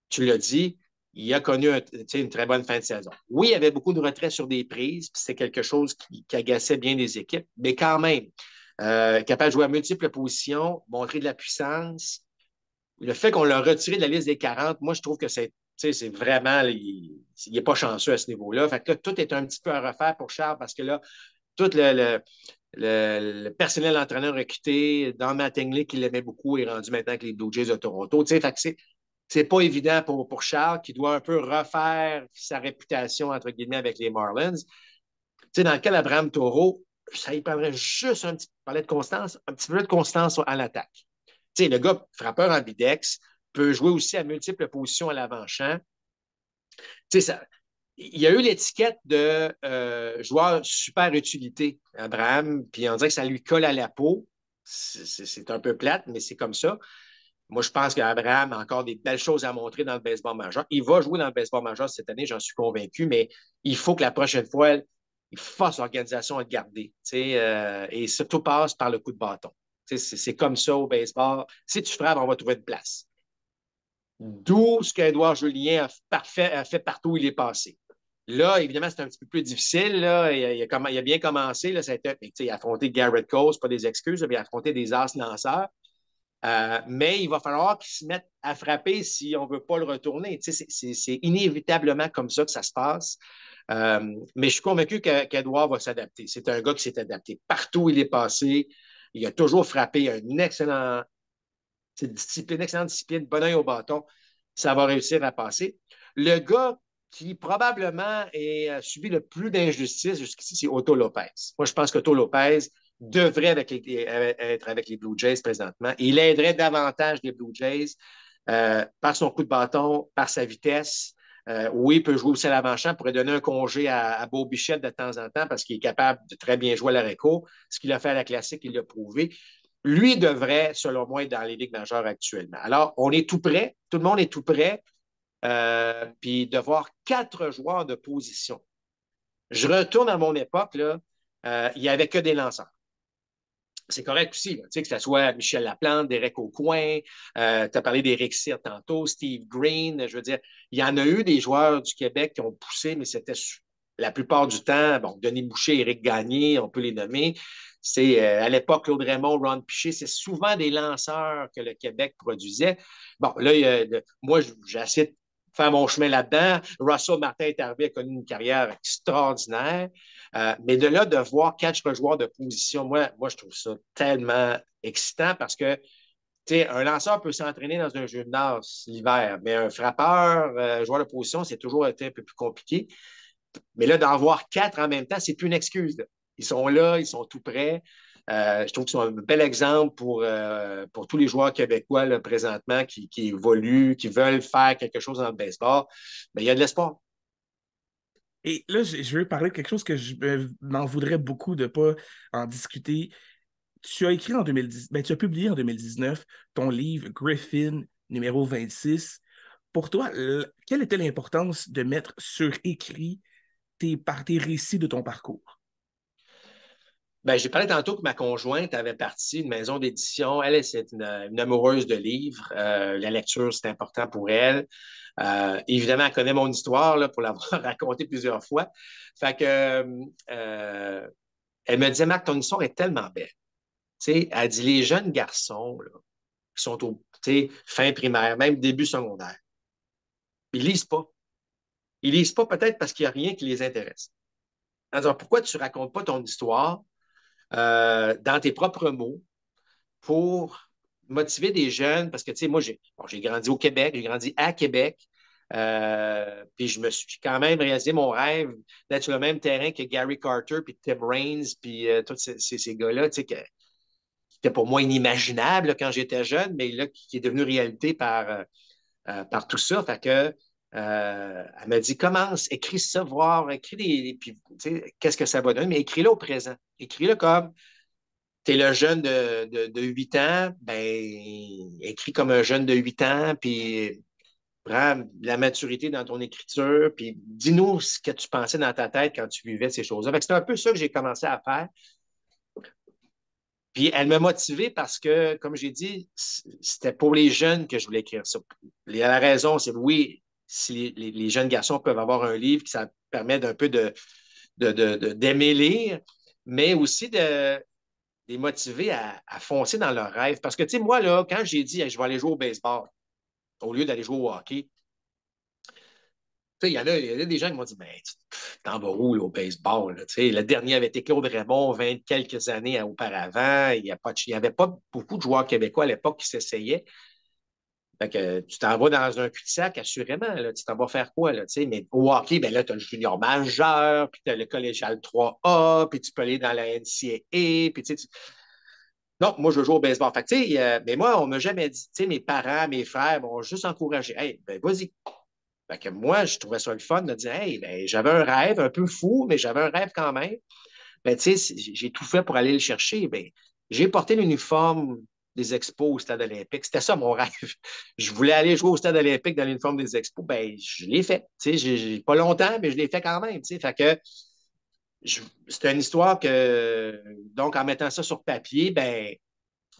tu l'as dit, il a connu une très bonne fin de saison. Oui, il y avait beaucoup de retraits sur des prises, puis c'est quelque chose qui agaçait bien les équipes, mais quand même, capable de jouer à multiples positions, montrer de la puissance. Le fait qu'on l'a retiré de la liste des 40, moi, je trouve que c'est vraiment, il n'est pas chanceux à ce niveau-là. Fait que là, tout est un petit peu à refaire pour Charles parce que là, tout le personnel entraîneur a quitté. Don Mattingly, qui l'aimait beaucoup, est rendu maintenant avec les Blue Jays de Toronto. Fait que c'est pas évident pour Charles qui doit un peu refaire sa réputation, entre guillemets, avec les Marlins. Dans le cas d'Abraham Taureau, ça y prendrait juste un petit peu de constance, un petit peu de constance à l'attaque. Le gars, frappeur ambidex, peut jouer aussi à multiples positions à l'avant-champ. Il y a eu l'étiquette de joueur super utilité, Abraham, puis on dirait que ça lui colle à la peau. C'est un peu plate, mais c'est comme ça. Moi, je pense qu'Abraham a encore des belles choses à montrer dans le baseball majeur. Il va jouer dans le baseball majeur cette année, j'en suis convaincu, mais il faut que la prochaine fois, il force l'organisation à le garder. Et surtout passe par le coup de bâton. C'est comme ça au baseball. Si tu frappes, on va trouver une place. D'où ce qu'Edouard Julien a fait partout où il est passé. Là, évidemment, c'est un petit peu plus difficile. Là. Il a bien commencé. Là, il a affronté Garrett Cole, pas des excuses, mais il a affronté des as lanceurs. Mais il va falloir qu'il se mette à frapper si on ne veut pas le retourner. C'est inévitablement comme ça que ça se passe. Mais je suis convaincu qu'Edouard va s'adapter. C'est un gars qui s'est adapté partout où il est passé. Il a toujours frappé une excellente discipline, bon oeil au bâton. Ça va réussir à passer. Le gars qui probablement a subi le plus d'injustice jusqu'ici, c'est Otto Lopez. Moi, je pense qu'Otto Lopez devrait être avec les Blue Jays présentement. Il aiderait davantage les Blue Jays par son coup de bâton, par sa vitesse. Oui, il peut jouer aussi à l'avant-champ, pourrait donner un congé à Beau Bichette de temps en temps parce qu'il est capable de très bien jouer à l'arrêt-court. Ce qu'il a fait à la classique, il l'a prouvé. Lui devrait, selon moi, être dans les ligues majeures actuellement. Alors, on est tout prêt, tout le monde est tout prêt, puis de voir 4 joueurs de position. Je retourne à mon époque, là, il n'y avait que des lanceurs. C'est correct aussi, là, que ce soit Michel Laplante, Derek Aucoin, tu as parlé d'Éric Cyr tantôt, Steve Green, je veux dire, il y en a eu des joueurs du Québec qui ont poussé, mais c'était la plupart du temps, bon, Denis Boucher, Éric Gagné, on peut les nommer. C'est à l'époque, Claude Raymond, Ron Piché, c'est souvent des lanceurs que le Québec produisait. Bon, là, moi, j'ai essayé de faire mon chemin là-dedans. Russell Martin est arrivé, a connu une carrière extraordinaire. Mais de là, de voir 4 joueurs de position, moi, je trouve ça tellement excitant parce que un lanceur peut s'entraîner dans un gymnase l'hiver, mais un frappeur, joueur de position, c'est toujours été un peu plus compliqué. Mais là, d'en voir 4 en même temps, c'est plus une excuse. Là. Ils sont là, ils sont tout prêts. Je trouve que c'est un bel exemple pour tous les joueurs québécois là, présentement qui évoluent, qui veulent faire quelque chose dans le baseball. Mais il y a de l'espoir. Et là, je veux parler de quelque chose que je m'en voudrais beaucoup de ne pas en discuter. Tu as écrit en 2010, ben, tu as publié en 2019 ton livre Griffin numéro 26. Pour toi, quelle était l'importance de mettre sur écrit tes récits de ton parcours? Ben, j'ai parlé tantôt que ma conjointe avait parti une maison d'édition. Elle, c'est une amoureuse de livres. La lecture, c'est important pour elle. Évidemment, elle connaît mon histoire là, pour l'avoir racontée plusieurs fois. Fait que, elle me disait, Marc, ton histoire est tellement belle. T'sais, elle dit, les jeunes garçons là, qui sont au fin primaire, même début secondaire, ils lisent pas. Ils lisent pas peut-être parce qu'il n'y a rien qui les intéresse. Alors, pourquoi tu ne racontes pas ton histoire dans tes propres mots pour motiver des jeunes? Parce que, tu sais, moi, j'ai grandi au Québec, j'ai grandi à Québec. Puis je me suis quand même réalisé mon rêve d'être sur le même terrain que Gary Carter, puis Tim Raines, puis tous ces gars-là, tu sais, qui était pour moi inimaginable là, quand j'étais jeune, mais là, qui est devenu réalité par tout ça. Fait que, elle m'a dit, commence, écris ça, voir, écris puis, qu'est-ce que ça va donner, mais écris-le au présent. Écris-le comme tu es le jeune de 8 ans, ben, écris comme un jeune de 8 ans, puis prends la maturité dans ton écriture, puis dis-nous ce que tu pensais dans ta tête quand tu vivais ces choses-là. C'est un peu ça que j'ai commencé à faire. Puis elle m'a motivé parce que, comme j'ai dit, c'était pour les jeunes que je voulais écrire ça. La raison, c'est oui, si les jeunes garçons peuvent avoir un livre, qui ça permet d'un peu d'aimer lire, mais aussi de les motiver à foncer dans leurs rêves. Parce que, tu sais, moi, là, quand j'ai dit, hey, je vais aller jouer au baseball, au lieu d'aller jouer au hockey, tu sais, il y a des gens qui m'ont dit, ben, t'en vas où, là, au baseball? Là? Tu sais, le dernier avait été Claude Raymond, 20 quelques années auparavant. Il n'y avait pas beaucoup de joueurs québécois à l'époque qui s'essayaient. Fait que tu t'en vas dans un cul-de-sac, assurément. Là, tu t'en vas faire quoi? Là, tu sais? Mais au hockey, ben là, tu as le junior majeur, puis tu as le collégial 3A, puis tu peux aller dans la NCAA, puis tu sais, non, moi, je joue au baseball. Fait que, tu sais, mais moi, on ne m'a jamais dit, tu sais, mes parents, mes frères m'ont juste encouragé. Hey, ben, vas-y. Fait que moi, je trouvais ça le fun de dire, hey, ben, j'avais un rêve un peu fou, mais j'avais un rêve quand même. Ben, tu sais, j'ai tout fait pour aller le chercher. Ben, j'ai porté l'uniforme des Expos au Stade olympique. C'était ça mon rêve. Je voulais aller jouer au Stade olympique dans l'uniforme des Expos. Ben, je l'ai fait. Tu sais, j'ai pas longtemps, mais je l'ai fait quand même. Tu sais, fait que c'était une histoire que, donc, en mettant ça sur papier, ben,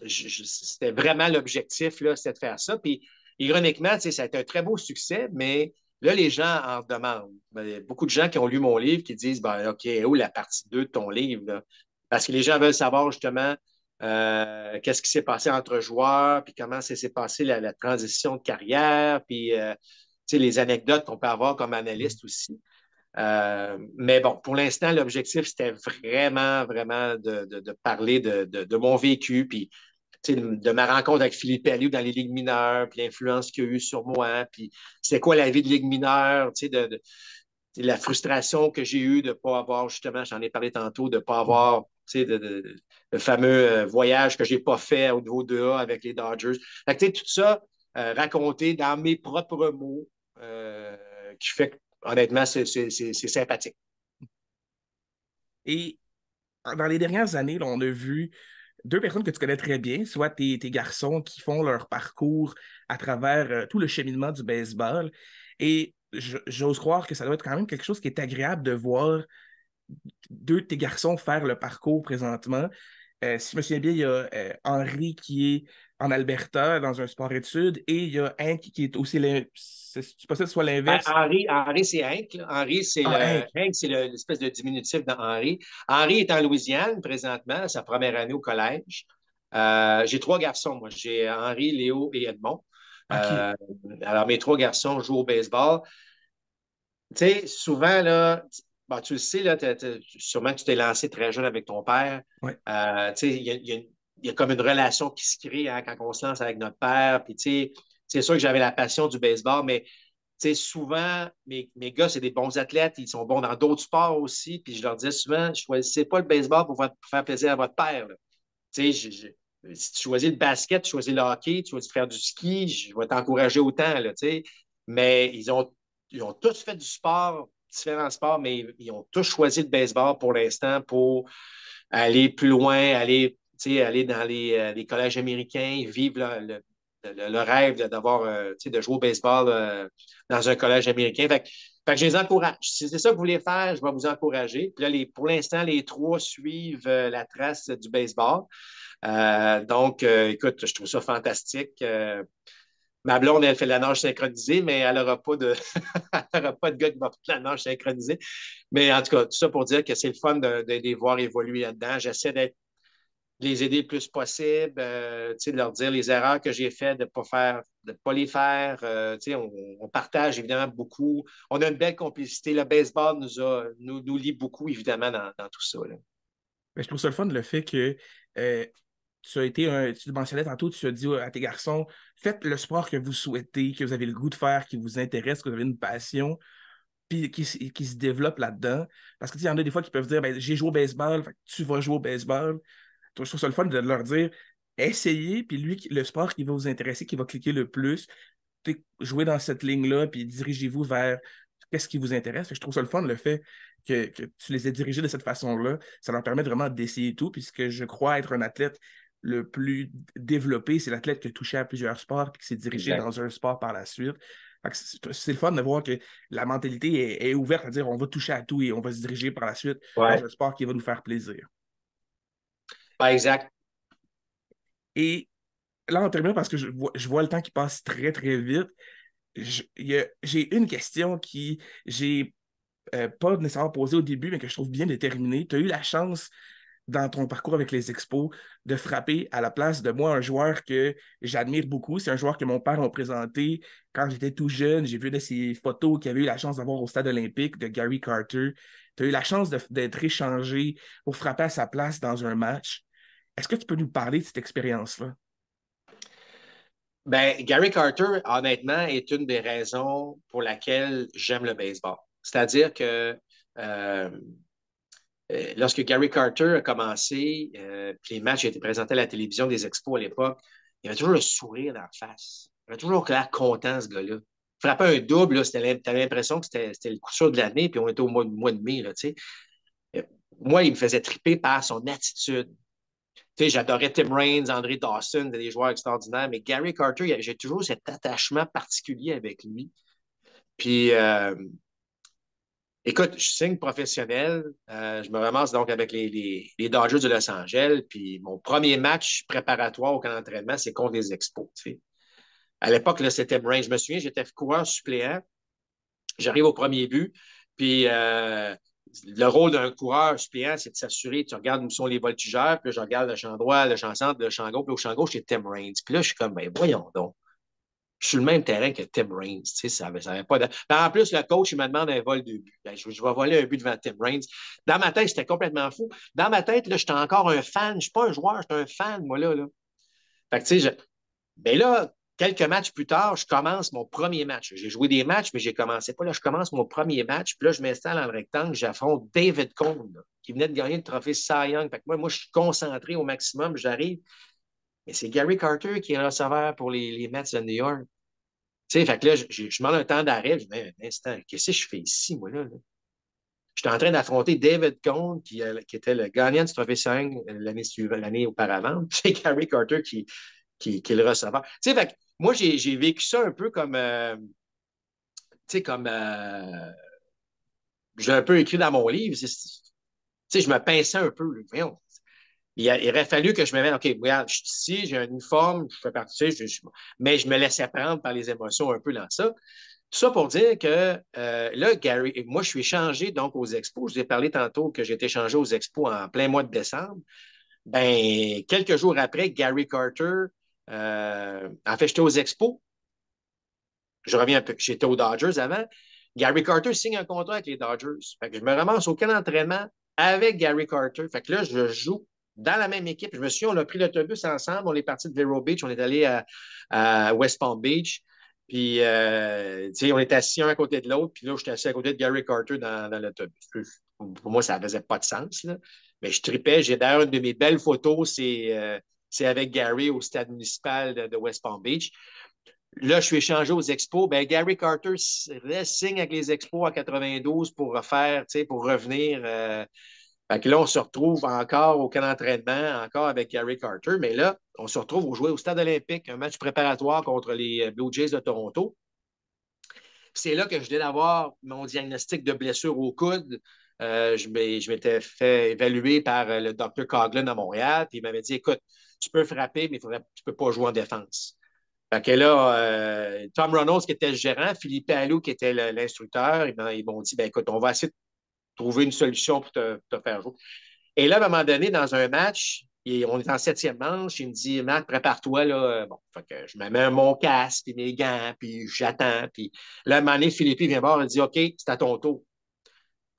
c'était vraiment l'objectif, là, c'était de faire ça. Puis, ironiquement, ça a été un très beau succès, mais là, les gens en demandent. Ben, il y a beaucoup de gens qui ont lu mon livre qui disent, ben, OK, où la partie 2 de ton livre? Là? Parce que les gens veulent savoir justement qu'est-ce qui s'est passé entre joueurs, puis comment s'est passé la transition de carrière, puis les anecdotes qu'on peut avoir comme analyste aussi. Mais bon, pour l'instant, l'objectif, c'était vraiment, vraiment de parler de mon vécu, puis de ma rencontre avec Philippe Alliou dans les ligues mineures, puis l'influence qu'il a eu sur moi, puis c'est quoi la vie de ligue mineure, la frustration que j'ai eue de ne pas avoir, justement, j'en ai parlé tantôt, de ne pas avoir le fameux voyage que je n'ai pas fait au niveau 2A avec les Dodgers. Fait que, tout ça raconté dans mes propres mots, qui fait que, honnêtement, c'est sympathique. Et dans les dernières années, là, on a vu deux personnes que tu connais très bien, soit tes garçons qui font leur parcours à travers tout le cheminement du baseball. Et j'ose croire que ça doit être quand même quelque chose qui est agréable de voir deux de tes garçons faire le parcours présentement. Si je me souviens bien, il y a Henri qui est en Alberta dans un sport-études et il y a Hank qui est aussi. C'est pas ça que ce soit Ben, l'inverse. Henri, c'est Hank. Là. Ah, Hank. Hank, c'est l'espèce de diminutif d'Henri. Henri est en Louisiane présentement, sa première année au collège. J'ai trois garçons, moi. J'ai Henri, Léo et Edmond. OK. Euh, alors, mes trois garçons jouent au baseball. Tu sais, souvent, là, bon, tu le sais, là, sûrement que tu t'es lancé très jeune avec ton père. Ouais. Tu sais, il y a comme une relation qui se crée hein, quand on se lance avec notre père. Puis, tu sais, c'est sûr que j'avais la passion du baseball, mais tu sais, souvent, mes gars, c'est des bons athlètes, ils sont bons dans d'autres sports aussi. Puis je leur disais souvent, choisissez pas le baseball pour faire plaisir à votre père. Là. Tu sais, si tu choisis le basket, tu choisis le hockey, tu choisis de faire du ski, je vais t'encourager autant, là, tu sais. Mais ils ont tous fait du sport, différents sports, mais ils ont tous choisi le baseball pour l'instant pour aller plus loin, aller dans les collèges américains, vivre le rêve d'avoir, de jouer au baseball dans un collège américain. Fait que je les encourage. Si c'est ça que vous voulez faire, je vais vous encourager. Puis là, pour l'instant, les trois suivent la trace du baseball. Donc, écoute, je trouve ça fantastique. Ma blonde, elle fait de la nage synchronisée, mais elle n'aura pas de, elle aura pas de gars qui va faire de la nage synchronisée. Mais en tout cas, tout ça pour dire que c'est le fun de les voir évoluer là-dedans. J'essaie de les aider le plus possible, de leur dire les erreurs que j'ai faites, de pas les faire. On partage évidemment beaucoup. On a une belle complicité. Le baseball nous lie beaucoup, évidemment, dans tout ça. Là. Mais je trouve ça le fun, le fait que euh, tu mentionnais tantôt, tu as dit à tes garçons, faites le sport que vous souhaitez, que vous avez le goût de faire, qui vous intéresse, que vous avez une passion, puis qui se développe là-dedans. Parce que, il y en a des fois qui peuvent dire, ben, j'ai joué au baseball, fait que tu vas jouer au baseball. Je trouve ça le fun de leur dire, essayez, puis lui, le sport qui va vous intéresser, qui va cliquer le plus, jouez dans cette ligne-là, puis dirigez-vous vers qu'est-ce qui vous intéresse. Fait que je trouve ça le fun, le fait que tu les aies dirigés de cette façon-là. Ça leur permet vraiment d'essayer tout, puisque je crois être un athlète le plus développé, c'est l'athlète qui a touché à plusieurs sports et qui s'est dirigé Exact. dans un sport par la suite. C'est le fun de voir que la mentalité est ouverte à dire on va toucher à tout et on va se diriger par la suite dans Ouais. un sport qui va nous faire plaisir. Pas exact. Et là, on termine parce que je vois le temps qui passe très, très vite. J'ai une question qui j'ai pas nécessairement posée au début, mais que je trouve bien déterminée. Tu as eu la chance, dans ton parcours avec les Expos, de frapper à la place de moi un joueur que j'admire beaucoup. C'est un joueur que mon père m'a présenté quand j'étais tout jeune. J'ai vu de ses photos qu'il avait eu la chance d'avoir au stade olympique de Gary Carter. Tu as eu la chance d'être échangé pour frapper à sa place dans un match. Est-ce que tu peux nous parler de cette expérience-là? Ben, Gary Carter, honnêtement, est une des raisons pour laquelle j'aime le baseball. C'est-à-dire que euh, lorsque Gary Carter a commencé, puis les matchs étaient présentés à la télévision des Expos à l'époque, il avait toujours le sourire dans la face. Il avait toujours l'air content, ce gars-là. Frapper un double, là, t'avais l'impression que c'était le coup sûr de l'année, puis on était au mois de mai, là, tu sais. Euh, Moi, il me faisait triper par son attitude. Tu sais, j'adorais Tim Raines, André Dawson, des joueurs extraordinaires, mais Gary Carter, j'ai toujours cet attachement particulier avec lui. Puis, écoute, je signe professionnel. Je me ramasse donc avec les Dodgers de Los Angeles. Puis mon premier match préparatoire au camp d'entraînement, c'est contre les Expos. Tu sais. À l'époque, là, c'était Brain. Je me souviens, j'étais coureur suppléant. J'arrive au premier but. Puis le rôle d'un coureur suppléant, c'est de s'assurer, tu regardes où sont les voltigeurs, puis là, je regarde le champ droit, le champ centre, le champ gauche, puis au champ gauche, c'est Tim Raines. Puis là, je suis comme, ben voyons donc. Je suis sur le même terrain que Tim Raines. Tu sais, ça avait pas de... En plus, le coach, il me demande un vol de but. Ben, je vais voler un but devant Tim Raines. Dans ma tête, c'était complètement fou. Dans ma tête, là, j'étais encore un fan. Je ne suis pas un joueur, je suis un fan, moi, là. Fait que, tu sais, ben là, quelques matchs plus tard, je commence mon premier match. J'ai joué des matchs, mais j'ai commencé pas. Là, je commence mon premier match. Puis là, je m'installe dans le rectangle. J'affronte David Cone, là, qui venait de gagner le trophée Cy Young. Fait que moi, je suis concentré au maximum. J'arrive. Mais c'est Gary Carter qui est receveur pour les Mets de New York. Tu sais, fait que là, je demande un temps d'arrêt. Je dis, ben, un instant, qu'est-ce que je fais ici, moi, là? J'étais en train d'affronter David Cone, qui était le gagnant du trophée 5 l'année suivante, l'année auparavant. C'est Gary Carter qui est le receveur. Tu sais, fait que moi, j'ai vécu ça un peu comme, tu sais, comme, j'ai un peu écrit dans mon livre. Tu sais, je me pinçais un peu. Là. Voyons, il aurait fallu que je me mette, OK, regarde, je suis ici, j'ai un uniforme, je fais partie, mais je me laissais prendre par les émotions un peu dans ça. Tout ça pour dire que là, Gary, moi, je suis échangé donc aux Expos. Je vous ai parlé tantôt que j'ai été échangé aux Expos en plein mois de décembre. Ben, quelques jours après, Gary Carter, en fait, j'étais aux Expos. Je reviens un peu. J'étais aux Dodgers avant. Gary Carter signe un contrat avec les Dodgers. Fait que je me ramasse au camp d'entraînement avec Gary Carter. Fait que là, je joue dans la même équipe. Je me souviens, on a pris l'autobus ensemble. On est parti de Vero Beach. On est allé à West Palm Beach. Puis, tu sais, on était assis un à côté de l'autre. Puis là, j'étais assis à côté de Gary Carter dans l'autobus. Pour moi, ça ne faisait pas de sens. Là. Mais je tripais. J'ai d'ailleurs une de mes belles photos, c'est avec Gary au stade municipal de West Palm Beach. Là, je suis échangé aux Expos. Ben, Gary Carter signe avec les Expos en 92 pour refaire, tu sais, pour revenir. Fait que là, on se retrouve encore au camp d'entraînement, encore avec Gary Carter. Mais là, on se retrouve au jouer au stade olympique, un match préparatoire contre les Blue Jays de Toronto. C'est là que je viens d'avoir mon diagnostic de blessure au coude. Je m'étais fait évaluer par le docteur Coughlin à Montréal. Puis il m'avait dit, écoute, tu peux frapper, mais tu ne peux pas jouer en défense. Fait que là, Tom Reynolds, qui était le gérant, Philippe Allou, qui était l'instructeur, ils m'ont dit, ben, écoute, on va essayer de trouver une solution pour te faire jouer. Et là, à un moment donné, dans un match, on est en septième manche, il me dit, Marc, prépare-toi, là. Bon, fait que je me mets mon casque, puis mes gants, puis j'attends. Puis là, à un moment donné, Philippe vient voir, il dit, OK, c'est à ton tour.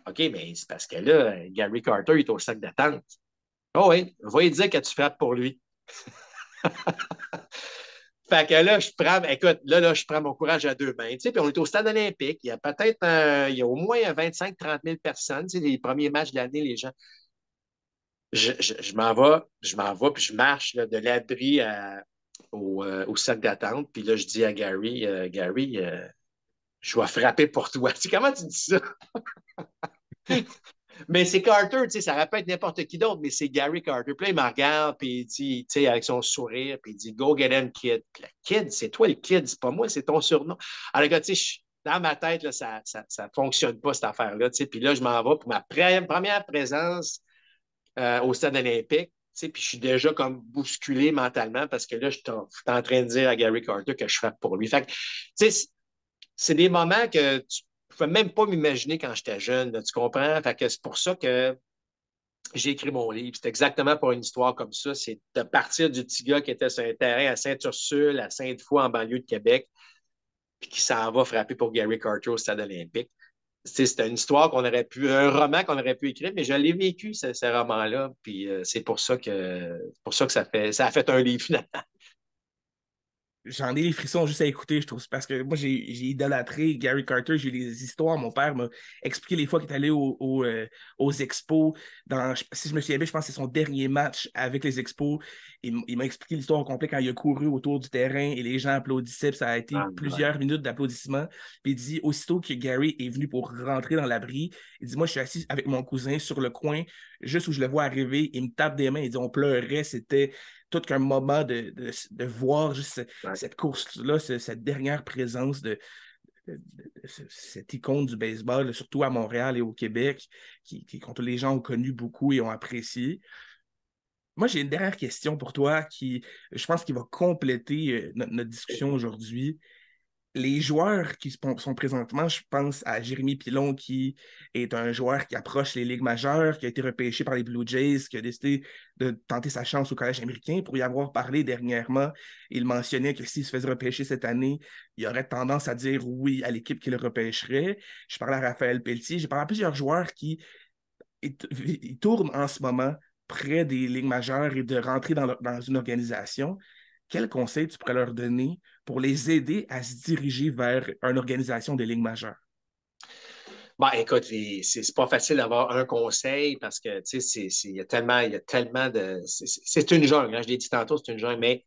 OK, mais c'est parce que là, Gary Carter est au sac d'attente. Oh oui, va lui dire que tu frappes pour lui. Fait que là, écoute, je prends mon courage à deux mains. Tu sais, puis on est au stade olympique. Il y a peut-être, il y a au moins 25-30 000 personnes. Tu sais, les premiers matchs de l'année, les gens. Je m'en vais, puis je marche là, de l'abri au sac d'attente. Puis là, je dis à Gary, Gary, je vais frapper pour toi. Tu sais, comment tu dis ça? Mais c'est Carter, tu sais, ça aurait pu être n'importe qui d'autre, mais c'est Gary Carter. Puis là, il me regarde, puis il dit, tu sais, avec son sourire, puis il dit, Go get him, kid. Puis le kid, c'est toi le kid, c'est pas moi, c'est ton surnom. Alors, regarde, tu sais, dans ma tête, là, ça fonctionne pas, cette affaire-là, tu sais. Puis là, je m'en vais pour ma première présence au stade olympique, tu sais, puis je suis déjà comme bousculé mentalement parce que là, je suis en train de dire à Gary Carter que je frappe pour lui. Fait que, tu sais, c'est des moments que tu ne pouvais même pas m'imaginer quand j'étais jeune, là, tu comprends? Fait que c'est pour ça que j'ai écrit mon livre. C'est exactement pour une histoire comme ça. C'est de partir du petit gars qui était sur un terrain à Sainte-Ursule, à Sainte-Foy, en banlieue de Québec, puis qui s'en va frapper pour Gary Carter au Stade olympique. C'était une histoire un roman qu'on aurait pu écrire, mais je l'ai vécu, ce roman-là. Puis c'est pour ça que ça a fait un livre finalement. J'en ai les frissons juste à écouter, je trouve. Parce que moi, j'ai idolâtré Gary Carter. J'ai eu les histoires. Mon père m'a expliqué les fois qu'il est allé aux expos. Si je me souviens bien, je pense que c'est son dernier match avec les expos. Il m'a expliqué l'histoire au complet quand il a couru autour du terrain et les gens applaudissaient. Puis ça a été Ah, ouais. plusieurs minutes d'applaudissements. Puis il dit, aussitôt que Gary est venu pour rentrer dans l'abri, il dit, moi, je suis assis avec mon cousin sur le coin, juste où je le vois arriver. Il me tape des mains. Il dit, on pleurait. C'était tout qu'un moment de voir juste Ouais. cette course-là, cette dernière présence cette icône du baseball, surtout à Montréal et au Québec, que les gens ont connu beaucoup et ont apprécié. Moi, j'ai une dernière question pour toi qui, je pense, qui va compléter notre discussion aujourd'hui. Les joueurs qui sont présentement, je pense à Jérémy Pilon, qui est un joueur qui approche les ligues majeures, qui a été repêché par les Blue Jays, qui a décidé de tenter sa chance au collège américain. Pour y avoir parlé dernièrement, il mentionnait que s'il se faisait repêcher cette année, il aurait tendance à dire oui à l'équipe qui le repêcherait. Je parlais à Raphaël Pelletier, j'ai parlé à plusieurs joueurs qui ils tournent en ce moment près des ligues majeures et de rentrer dans une organisation. Quel conseil tu pourrais leur donner pour les aider à se diriger vers une organisation des ligues majeures? Bon, écoute, c'est pas facile d'avoir un conseil parce que, tu sais, il y a tellement de. C'est une jungle, hein, je l'ai dit tantôt, c'est une jungle, mais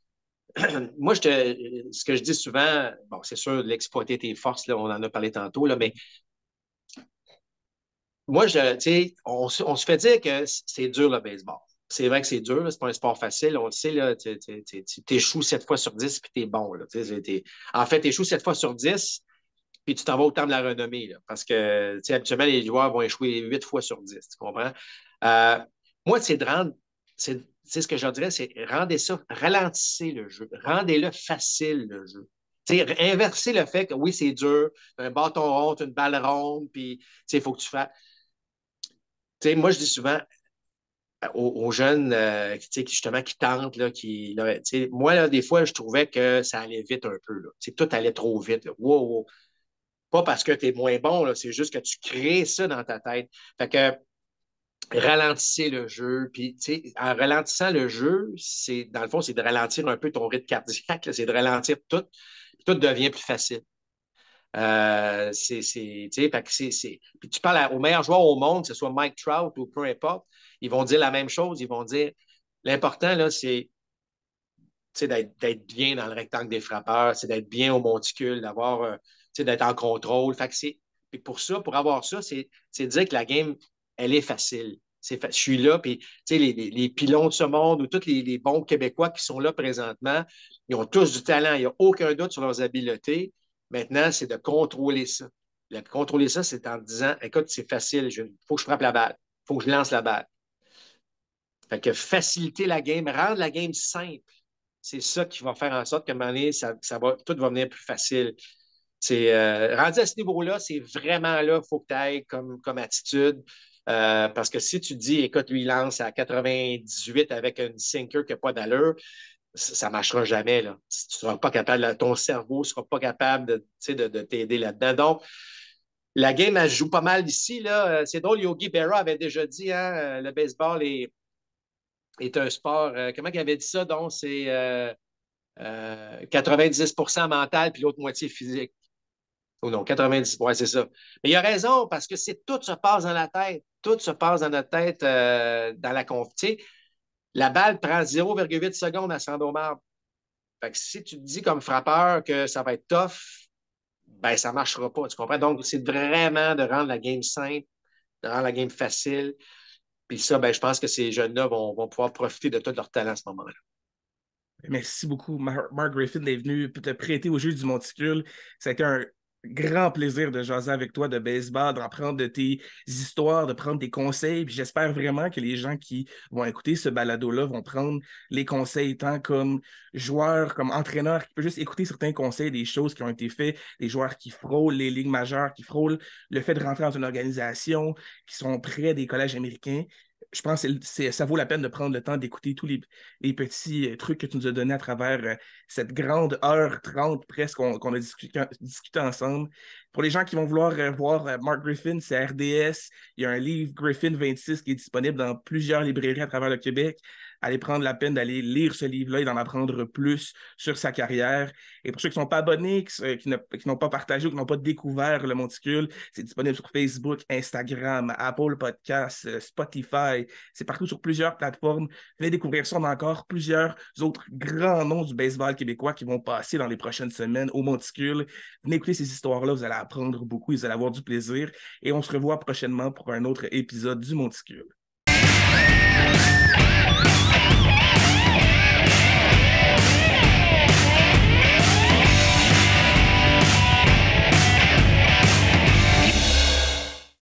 moi, ce que je dis souvent, bon, c'est sûr, l'exploiter tes forces, là, on en a parlé tantôt, là, mais moi, tu sais, on se fait dire que c'est dur le baseball. C'est vrai que c'est dur, c'est pas un sport facile. On le sait, là, tu échoues 7 fois sur 10 puis t'es bon. Là, en fait, tu échoues 7 fois sur 10 puis tu t'en vas au temps de la renommée. Là, parce que habituellement, les joueurs vont échouer 8 fois sur 10. Tu comprends? Euh, moi, c'est de rendre. C'est ce que je leur dirais, c'est rendez ça, ralentissez le jeu, rendez-le facile, le jeu. Inverser le fait que oui, c'est dur, un bâton rond, une balle ronde, puis il faut que tu fasses. Moi, je dis souvent aux jeunes justement qui tentent, là, moi, là, des fois, je trouvais que ça allait vite un peu. Là. Tout allait trop vite. Là. Wow, wow. Pas parce que tu es moins bon, là, c'est juste que tu crées ça dans ta tête. Fait que ralentissez le jeu. Puis, en ralentissant le jeu, dans le fond, c'est de ralentir un peu ton rythme cardiaque, c'est de ralentir tout. Tout devient plus facile. Puis tu parles aux meilleurs joueurs au monde, que ce soit Mike Trout ou peu importe, ils vont dire la même chose. Ils vont dire l'important, là, c'est d'être bien dans le rectangle des frappeurs, c'est d'être bien au monticule, d'être en contrôle. Fait que puis pour ça, pour avoir ça, c'est de dire que la game, elle est facile. Je suis là, puis les pilons de ce monde ou tous les bons Québécois qui sont là présentement, ils ont tous du talent. Il n'y a aucun doute sur leurs habiletés. Maintenant, c'est de contrôler ça. De contrôler ça, c'est en disant, écoute, c'est facile, il faut que je frappe la balle, il faut que je lance la balle. Fait que faciliter la game, rendre la game simple, c'est ça qui va faire en sorte qu'à un moment donné, tout va venir plus facile. Rendu à ce niveau-là, c'est vraiment là qu'il faut que tu ailles comme attitude. Parce que si tu te dis, écoute, lui, il lance à 98 avec une sinker qui n'a pas d'allure, ça ne marchera jamais. Là. Tu seras pas capable, ton cerveau ne sera pas capable de t'aider là-dedans. Donc, la game, elle se joue pas mal ici. Là. C'est drôle, Yogi Berra avait déjà dit, hein, le baseball est un sport. Comment il avait dit ça? Donc, c'est 90 mental puis l'autre moitié physique. Ou non, 90, ouais, c'est ça. Mais il a raison parce que tout se passe dans la tête. Tout se passe dans notre tête, dans la conf. La balle prend 0,8 secondes à se rendre au marbre. Fait que si tu te dis comme frappeur que ça va être tough, ben ça ne marchera pas. Tu comprends? Donc, c'est vraiment de rendre la game simple, de rendre la game facile. Puis ça, ben, je pense que ces jeunes-là vont pouvoir profiter de tout leur talent à ce moment-là. Merci beaucoup, Mark Griffin, d'être venu te prêter au jeu du monticule. Ça a été un grand plaisir de jaser avec toi de baseball, d'en prendre de tes histoires, de prendre des conseils. Puis j'espère vraiment que les gens qui vont écouter ce balado-là vont prendre les conseils tant comme joueurs, comme entraîneurs, qui peuvent juste écouter certains conseils des choses qui ont été faites, des joueurs qui frôlent les ligues majeures, qui frôlent le fait de rentrer dans une organisation, qui sont près des collèges américains. Je pense que ça vaut la peine de prendre le temps d'écouter tous les petits trucs que tu nous as donnés à travers cette grande heure 30 presque qu'on a discuté ensemble. Pour les gens qui vont vouloir voir Mark Griffin, c'est RDS. Il y a un livre Griffin 26 qui est disponible dans plusieurs librairies à travers le Québec. Allez prendre la peine d'aller lire ce livre-là et d'en apprendre plus sur sa carrière. Et pour ceux qui ne sont pas abonnés, qui n'ont pas partagé ou qui n'ont pas découvert le Monticule, c'est disponible sur Facebook, Instagram, Apple Podcasts, Spotify. C'est partout sur plusieurs plateformes. Venez découvrir ça. On a encore plusieurs autres grands noms du baseball québécois qui vont passer dans les prochaines semaines au Monticule. Venez écouter ces histoires-là. Vous allez apprendre beaucoup. Vous allez avoir du plaisir. Et on se revoit prochainement pour un autre épisode du Monticule.